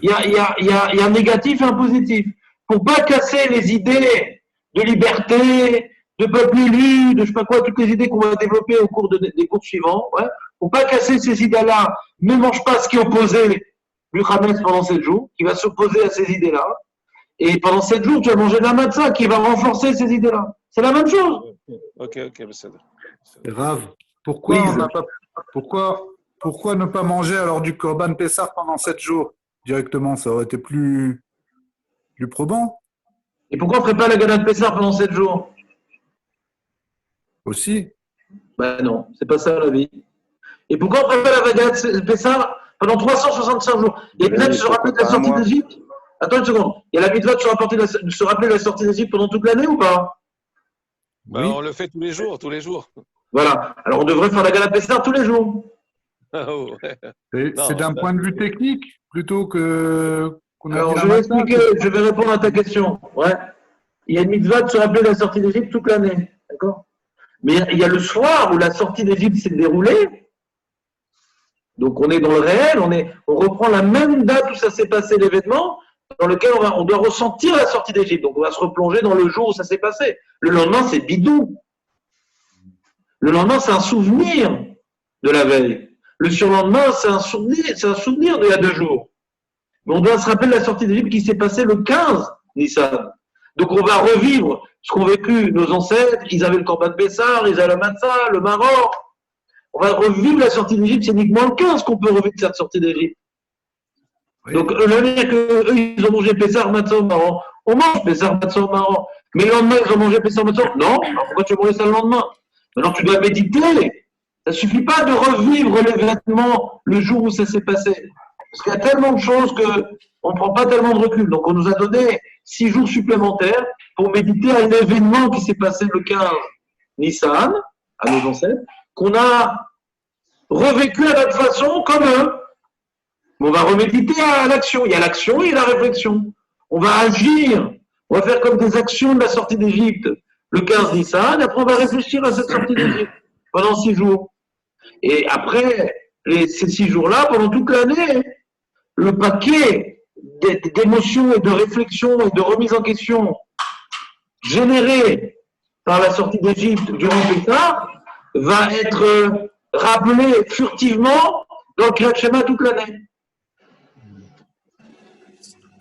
Il y a un négatif et un positif. Pour ne pas casser les idées de liberté, de peuple élu, de je ne sais pas quoi, toutes les idées qu'on va développer au cours des cours suivants, ouais, pour ne pas casser ces idées-là, ne mange pas ce qui est opposé du Hametz pendant 7 jours, qui va s'opposer à ces idées-là. Et pendant 7 jours, tu vas manger de la matzah qui va renforcer ces idées-là. C'est la même chose. Ok, Rav, pourquoi ne pas manger alors du Korban Pessah pendant 7 jours directement? Ça aurait été plus probant. Et pourquoi on ne ferait pas la Gana de Pessah pendant 7 jours? Aussi. Ben non, c'est pas ça la vie. Et pourquoi on ne ferait pas la Gana de Pessah pendant 365 jours? Il y a peut-être de se rappeler de la sortie d'Égypte. Attends une seconde. Il y a la mitzvah de se rappeler de la sortie d'Égypte pendant toute l'année ou pas? Oui. On le fait tous les jours, Voilà. Alors on devrait faire la Gana de Pessah tous les jours. C'est d'un point de vue technique plutôt que... Alors je vais expliquer, je vais répondre à ta question. Ouais. Il y a une mitzvah de se rappeler de la sortie d'Égypte toute l'année. D'accord? Mais il y a le soir où la sortie d'Égypte s'est déroulée. Donc on est dans le réel, on reprend la même date où ça s'est passé l'événement, dans lequel on doit ressentir la sortie d'Égypte. Donc on va se replonger dans le jour où ça s'est passé. Le lendemain, c'est bidou. Le lendemain, c'est un souvenir de la veille. Le surlendemain, c'est un souvenir d'il y a 2 jours. Mais on doit se rappeler de la sortie d'Égypte qui s'est passée le 15 Nissan. Donc on va revivre ce qu'ont vécu nos ancêtres. Ils avaient le Korban Pessah, ils avaient la matzah, le maror. On va revivre la sortie d'Égypte, c'est uniquement le 15 qu'on peut revivre cette sortie d'Égypte. Oui. Donc, le dire qu'eux, ils ont mangé Pessah, matzah, maror. On mange Pessah, matzah, maror. Mais le lendemain, ils ont mangé Pessah, matzah. Non, alors pourquoi tu as mangé ça le lendemain? Maintenant, tu dois méditer. Ça ne suffit pas de revivre l'événement le jour où ça s'est passé. Parce qu'il y a tellement de choses qu'on ne prend pas tellement de recul. Donc, on nous a donné 6 jours supplémentaires pour méditer à un événement qui s'est passé le 15 Nissan, à nos ancêtres, qu'on a revécu à notre façon comme eux. On va reméditer à l'action. Il y a l'action et la réflexion. On va agir. On va faire comme des actions de la sortie d'Égypte le 15 Nissan. Et après, on va réfléchir à cette sortie d'Égypte pendant 6 jours. Et après ces 6 jours-là, pendant toute l'année, le paquet d'émotions et de réflexions et de remise en question générées par la sortie d'Égypte durant Pessah va être rappelé furtivement dans le Kriyat Shema toute l'année.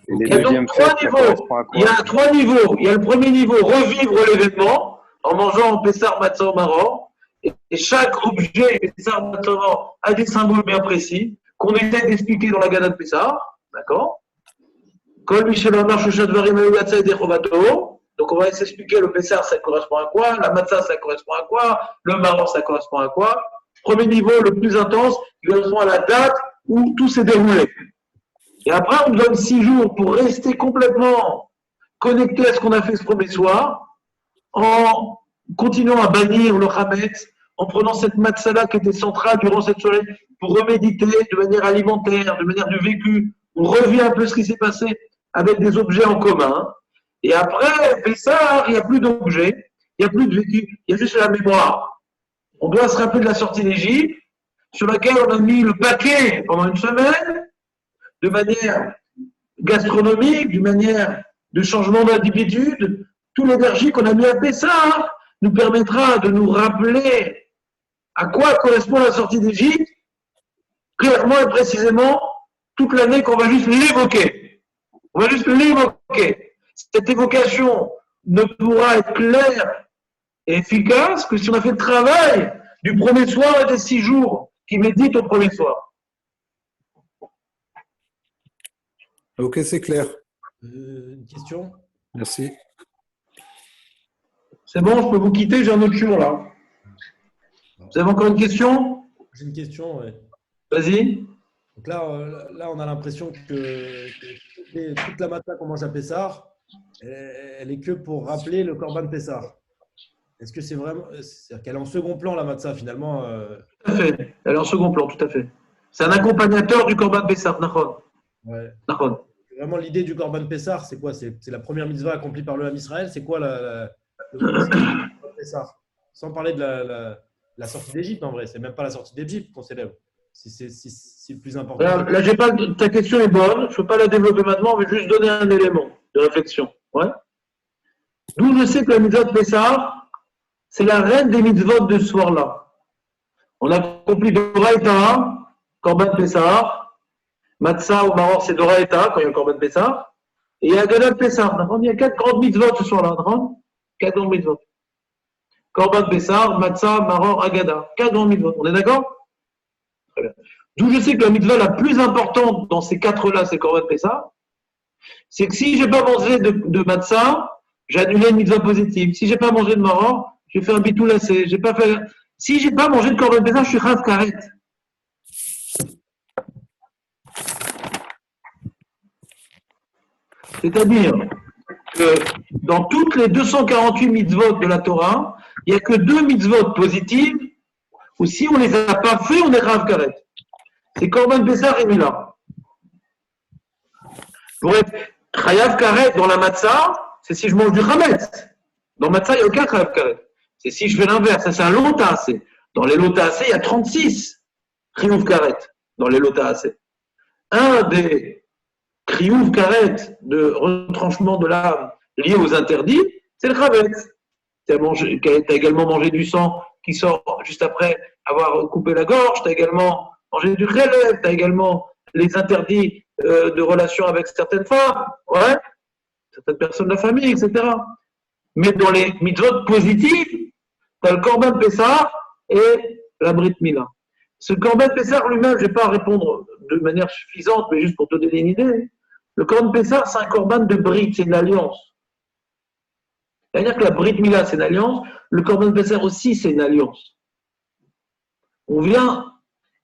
Et les Il y a donc deuxièmes trois fêtes, ça niveaux. correspond à Il y quoi? a trois niveaux. Il y a le premier niveau, revivre l'événement en mangeant Pessar, Matzah ou Maror. Et chaque objet Pessar, Matzah ou Maror a des symboles bien précis qu'on essaie d'expliquer dans la Gana de Pessar. D'accord? Kol Michel Omar Shoshat Varim Euyatsa et Dechovato. Donc on va s'expliquer le Pessar, ça correspond à quoi? La Matzah, ça correspond à quoi? Le Maror, ça correspond à quoi? Premier niveau, le plus intense, il correspond à la date où tout s'est déroulé. Et après, on nous donne 6 jours pour rester complètement connecté à ce qu'on a fait ce premier soir, en continuant à bannir le Hametz, en prenant cette matzala qui était centrale durant cette soirée, pour reméditer de manière alimentaire, de manière de vécu. On revient un peu ce qui s'est passé avec des objets en commun. Et après, Pessah, il n'y a plus d'objets, il n'y a plus de vécu, il y a juste la mémoire. On doit se rappeler de la sortie d'Égypte, sur laquelle on a mis le paquet pendant une semaine, de manière gastronomique, d'une manière de changement d'habitude. Toute l'énergie qu'on a mis à Pessah nous permettra de nous rappeler à quoi correspond la sortie d'Égypte, clairement et précisément, toute l'année qu'on va juste l'évoquer. On va juste l'évoquer. Cette évocation ne pourra être claire et efficace que si on a fait le travail du premier soir et des 6 jours qui méditent au premier soir. Ok, c'est clair. Une question? Merci. C'est bon, je peux vous quitter, j'ai un autre jour là. Vous avez encore une question? J'ai une question, ouais. Vas-y. Donc là, on a l'impression que toute la matzah qu'on mange à Pessar, elle est que pour rappeler le Korban Pessar. Est-ce que c'est vraiment… C'est-à-dire qu'elle est en second plan, la matzah, finalement Tout à fait. Elle est en second plan, tout à fait. C'est un accompagnateur du Korban Pessar, Nachon. Ouais. Nachon. Vraiment, l'idée du Korban Pessar, c'est quoi? C'est la première mitzvah accomplie par le Ham Israël. C'est quoi le Korban Pessar? Sans parler de la sortie d'Égypte, en vrai. C'est même pas la sortie d'Égypte qu'on célèbre. C'est le plus important. Là, j'ai pas, ta question est bonne. Je ne peux pas la développer maintenant, mais juste donner un élément de réflexion. Ouais. D'où je sais que la mitzvah de Pessah, c'est la reine des mitzvot de ce soir-là. On a accompli Doraïta, Korban Pessah, Matzah ou Maror, c'est Doraïta, quand il y a le Korban Pessah, et il y a Agada Pessah. Il y a 4 grandes mitzvot ce soir-là. 4 grandes mitzvot. Korban Pessah, Matzah, Maror, Agada. 4 grandes mitzvot. On est d'accord? Très bien. D'où je sais que la mitzvah la plus importante dans ces 4-là, c'est Korban Pessah. C'est que si je n'ai pas mangé de Matzah, j'ai annulé une mitzvah positive. Si je n'ai pas mangé de Maror, j'ai fait un bitou lacé. Si je n'ai pas mangé de Korban Pessah, je suis Chav Karet. C'est-à-dire que dans toutes les 248 mitzvot de la Torah, il n'y a que 2 mitzvot positives où si on ne les a pas fait, on est Chav Karet. C'est Korban Pessah et Mila. Pour être Chayav Karet dans la Matzah, c'est si je mange du Chametz. Dans Matzah, il n'y a aucun Chayav Karet. C'est si je fais l'inverse. Ça, c'est un Lota. Dans les Lota AC, il y a 36 Chiyuv Karet dans les Lota AC. Un des Chiyuv Karet de retranchement de l'âme lié aux interdits, c'est le Chametz. Tu as également mangé du sang qui sort juste après avoir coupé la gorge. Tu as également mangé du Chelev. Tu as également les interdits de relations avec certaines femmes, ouais, certaines personnes de la famille, etc. Mais dans les mitzvot positives, tu as le Korban Pessah et la Brit Mila. Ce Korban Pessah lui-même, je ne vais pas répondre de manière suffisante, mais juste pour te donner une idée. Le Korban Pessah, c'est un Korban de Brit, c'est une alliance. C'est-à-dire que la Brit Mila, c'est une alliance. Le Korban Pessah aussi, c'est une alliance. Il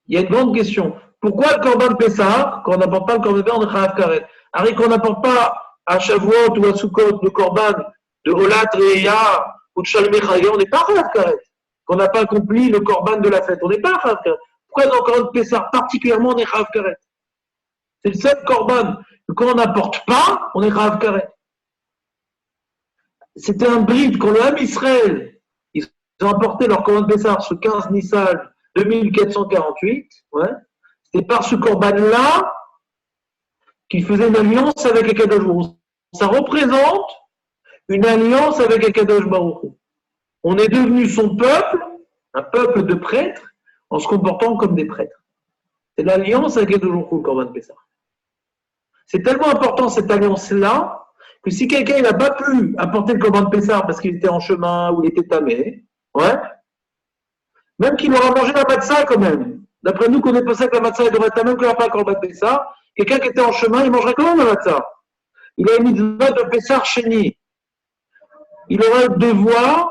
y a une grande question. Pourquoi le Korban Pessah, quand on n'apporte pas le Korban Pessah, on est Chayav Karet? Harry, qu'on n'apporte pas à Shavuot ou à Sukkot le Korban de Olat Reya ou de Shalmei Chagah, on n'est pas Chayav Karet. Qu'on n'a pas accompli le Korban de la fête, on n'est pas Chayav Karet. Pourquoi dans le Korban Pessah, particulièrement, on est Chayav Karet? C'est le seul Korban que quand on n'apporte pas, on est Chayav Karet. C'était un bride quand le Ham Israël, ils ont apporté leur Korban Pessah ce 15 Nissan 2448, ouais. C'est par ce Korban-là qu'il faisait une alliance avec Akadosh Baruch Hu. Ça représente une alliance avec Akadosh Baruch Hu. On est devenu son peuple un peuple de prêtres en se comportant comme des prêtres. C'est l'alliance avec les jours le Corban Pessah. C'est tellement important cette alliance-là que si quelqu'un n'a pas pu apporter le Corban Pessah parce qu'il était en chemin ou il était tamé, ouais, même qu'il aura mangé la matzah quand même. D'après nous, qu'on est pensé que la matzah devrait être même qu'il n'aura pas le Corban Pessah, quelqu'un qui était en chemin, il mangerait quand même la matzah. Il a une mitzvah de Pessah Sheni. Il aura le devoir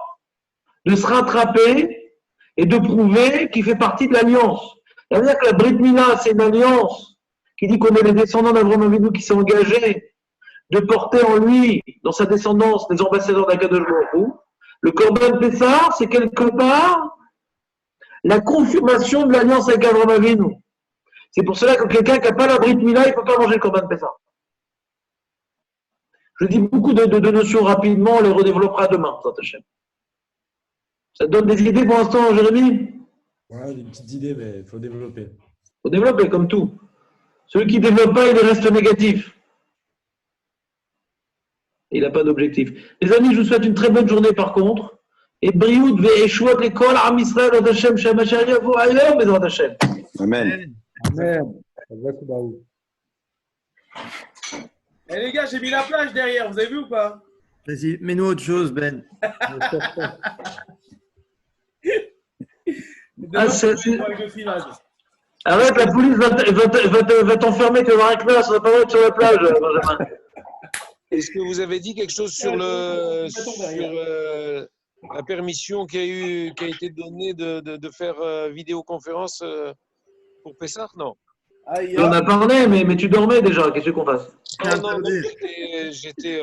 de se rattraper et de prouver qu'il fait partie de l'alliance. Ça veut dire que la Brit Mila, c'est une alliance qui dit qu'on est les descendants d'Avraham Avinu qui s'est engagé de porter en lui, dans sa descendance, les ambassadeurs d'Akadosh Baruch Hu. Le Corban Pessah, c'est quelque part la confirmation de l'alliance avec Avraham Avinu. C'est pour cela que quelqu'un qui n'a pas la Brit Mila, il ne peut pas manger le Corban Pessah. Je dis beaucoup de notions rapidement, on les redéveloppera demain, ça te donne des idées pour l'instant, Jérémy? Ouais, des petites idées, mais il faut développer. Il faut développer, comme tout. Celui qui ne développe pas, il reste négatif. Il n'a pas d'objectif. Les amis, je vous souhaite une très bonne journée par contre. Et Brioud ve'eshuat l'école, Am Israël, Od Hashem, Shamashari, Avo Ayom, Bezrat Hashem. Amen. Amen. Eh les gars, j'ai mis la plage derrière, vous avez vu ou pas? Vas-y, mets-nous autre chose, Ben. Arrête, la police va t'enfermer, tu vas avoir un classe, ça va pas être sur la plage, Benjamin. Est-ce que vous avez dit quelque chose sur la permission qui a été donnée de faire vidéoconférence pour Pessah? Non. On a parlé, mais tu dormais déjà, qu'est-ce qu'on fasse? Non, j'étais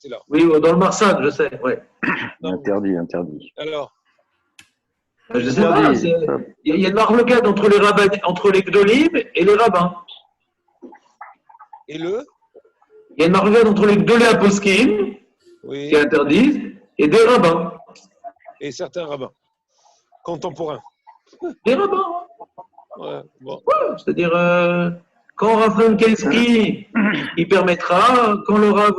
là. Oui, dans le Marsad, je sais, ouais. Interdit. Alors? Je sais pas, il y a une marloquette entre les Gdolim et les rabbins. Et le? Il y a une marloquette entre les Gdolé Aposkim, oui, qui interdisent, et des rabbins. Et certains rabbins contemporains. Des rabbins. Ouais, bon. Ouais, c'est-à-dire, quand Rav Lonkeski, il permettra, quand le Rav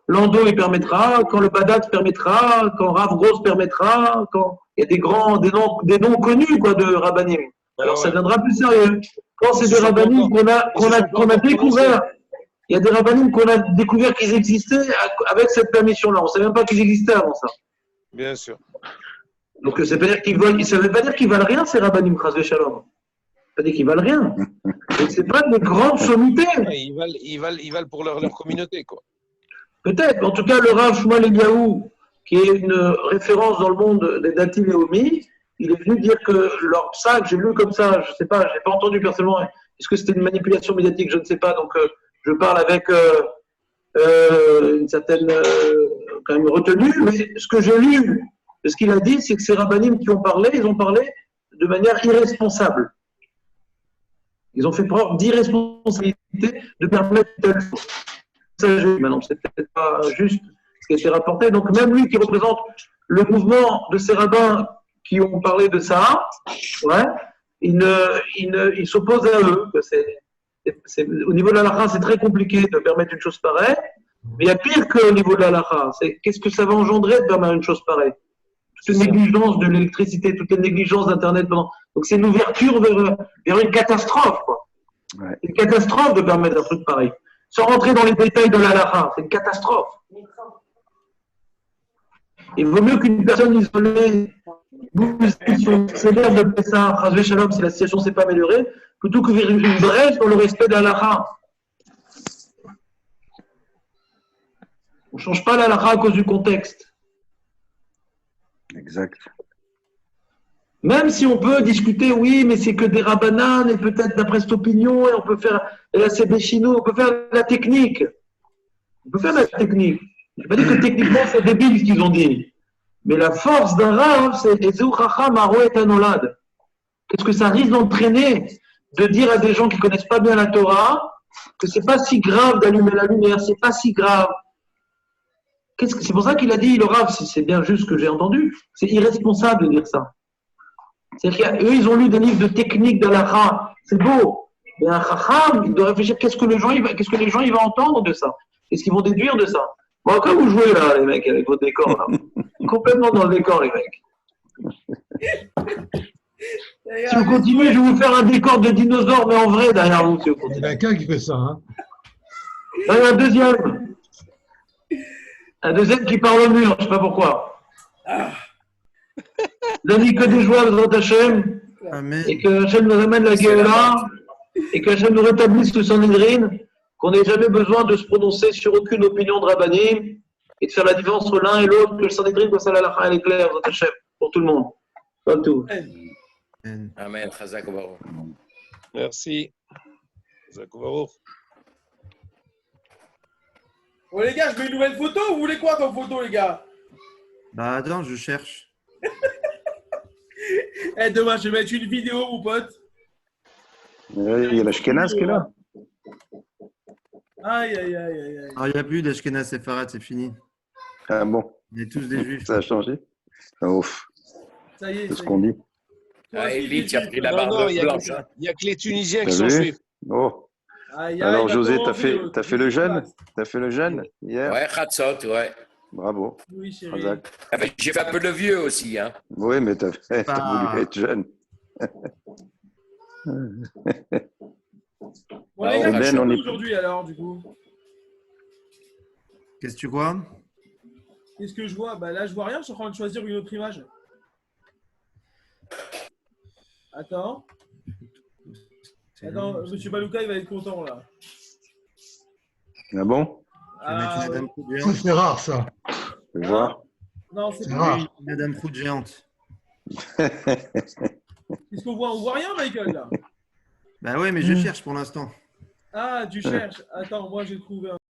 Lando, il permettra, quand le Badat permettra, quand Rav Gross permettra, quand il y a des noms connus quoi, de rabbanim. Alors ça deviendra plus sérieux. Quand c'est des rabbanim qu'on a découvert, il y a des rabbanim qu'on a découvert qu'ils existaient avec cette permission-là. On ne savait même pas qu'ils existaient avant ça. Bien sûr. Donc ça veut pas dire qu'ils valent rien, ces rabbanim, Chas v'Shalom. Ça veut dire qu'ils valent rien. Ce n'est pas des grandes sommités. Ils valent pour leur communauté, quoi. Peut-être. En tout cas, le Rav Shmuel Eliyahu, qui est une référence dans le monde des Datim et Omi, il est venu dire que leur sac, j'ai lu comme ça, je ne sais pas, je n'ai pas entendu personnellement, est-ce que c'était une manipulation médiatique, je ne sais pas, donc je parle avec une certaine quand même retenue, mais ce que j'ai lu, ce qu'il a dit, c'est que ces rabbanim qui ont parlé, ils ont parlé de manière irresponsable. Ils ont fait preuve d'irresponsabilité de permettre telle chose. Maintenant, c'est peut-être pas juste ce qui a été rapporté. Donc, même lui qui représente le mouvement de ces rabbins qui ont parlé de ça, ouais, il s'oppose à eux. Au niveau de la halakha, c'est très compliqué de permettre une chose pareille. Mais il y a pire qu'au niveau de la halakha. C'est qu'est-ce que ça va engendrer de permettre une chose pareille? Toute une négligence de l'électricité, toute une négligence d'Internet. Donc, c'est une ouverture vers une catastrophe, quoi. Ouais. Une catastrophe de permettre un truc pareil. Sans rentrer dans les détails de la halakha, c'est une catastrophe. Il vaut mieux qu'une personne isolée s'élève de Pessah, Chas v'Shalom, si la situation ne s'est pas améliorée, plutôt que vers une brèche dans le respect de la halakha. On ne change pas la halakha à cause du contexte. Exact. Même si on peut discuter, oui, mais c'est que des rabbanan, et peut-être d'après cette opinion, et on peut faire la Sebeshino, on peut faire la technique. On peut faire la technique. Je n'ai pas dit que techniquement c'est débile ce qu'ils ont dit. Mais la force d'un Rav, c'est Ezeu Chacham Aro et Anolad. Qu'est-ce que ça risque d'entraîner de dire à des gens qui ne connaissent pas bien la Torah que c'est pas si grave d'allumer la lumière, c'est pas si grave. C'est pour ça qu'il a dit, le Rav, si c'est bien juste ce que j'ai entendu, c'est irresponsable de dire ça. C'est-à-dire qu'eux, ils ont lu des livres de technique d'Alakha. C'est beau. Mais un Chacham, il doit réfléchir qu'est-ce que les gens ils vont entendre de ça. Qu'est-ce qu'ils vont déduire de ça. Bon, quand vous jouez là, les mecs, avec votre décor, là. Complètement dans le décor, les mecs. Si on continue, je vais vous faire un décor de dinosaures, mais en vrai, derrière vous, si on continue. Il y en a qu'un qui fait ça. Hein. Là, il y a un deuxième. Un deuxième qui parle au mur, je sais pas pourquoi. Il a dit que des joies dans Hachem, Amen. et que Hachem nous amène la Géoula, et que Hachem nous rétablisse le Sanhedrin, qu'on n'ait jamais besoin de se prononcer sur aucune opinion de Rabbanim, et de faire la différence entre l'un et l'autre, que le Sanhedrin, que ça la halakha, elle est claire, dans Hachem, pour tout le monde. Pas tout. Amen. Amen. Chazak Baruch. Merci. Chazak Baruch. Bon, les gars, je mets une nouvelle photo. Vous voulez quoi comme photo, les gars? Bah attends, je cherche. Eh, demain, je vais mettre une vidéo, mon pote. Il y a l'Ashkenaz qui est là. Aïe, aïe, aïe, aïe, aïe. Alors, il n'y a plus d'Ashkenaz Sepharad, c'est fini. Ah bon, On est tous des juifs. ça a changé. Ah, ouf, Ça y est, c'est ça ce y qu'on dit. Toi Ah, aussi, Eli, tu as t'es pris la juif. Non, barbe il blanche. Hein. n'y a que les Tunisiens T'as qui sont vu? juifs. Oh. Aïe, aïe, Alors il a José, commencé, t'as fait le jeûne? T'as fait le jeûne hier? Ouais, Khatsot, ouais. Bravo. Oui, chérie. Razak. Ah, ben, j'ai fait un peu le vieux aussi. Hein. Oui, mais t'as Ah. voulu être jeune. Bon, les gars, Ben, qu'est-ce on qu'on est- fait aujourd'hui, alors, du coup? Qu'est-ce que tu vois? Qu'est-ce que je vois? Bah là, je vois rien. Je suis en train de choisir une autre image. Attends. Attends, Monsieur Balouka, il va être content, là. Ah bon? Je vais mettre une Ah, Madame ouais. Prout Ça, géante. c'est rare, ça. Je vais voir. Non, c'est C'est pas. rare. Oui, une Madame Prout géante. Qu'est-ce qu'on voit? On voit rien, Michael, là. Bah ouais, mais je cherche pour l'instant. Ah, tu cherches. Attends, moi, j'ai trouvé un.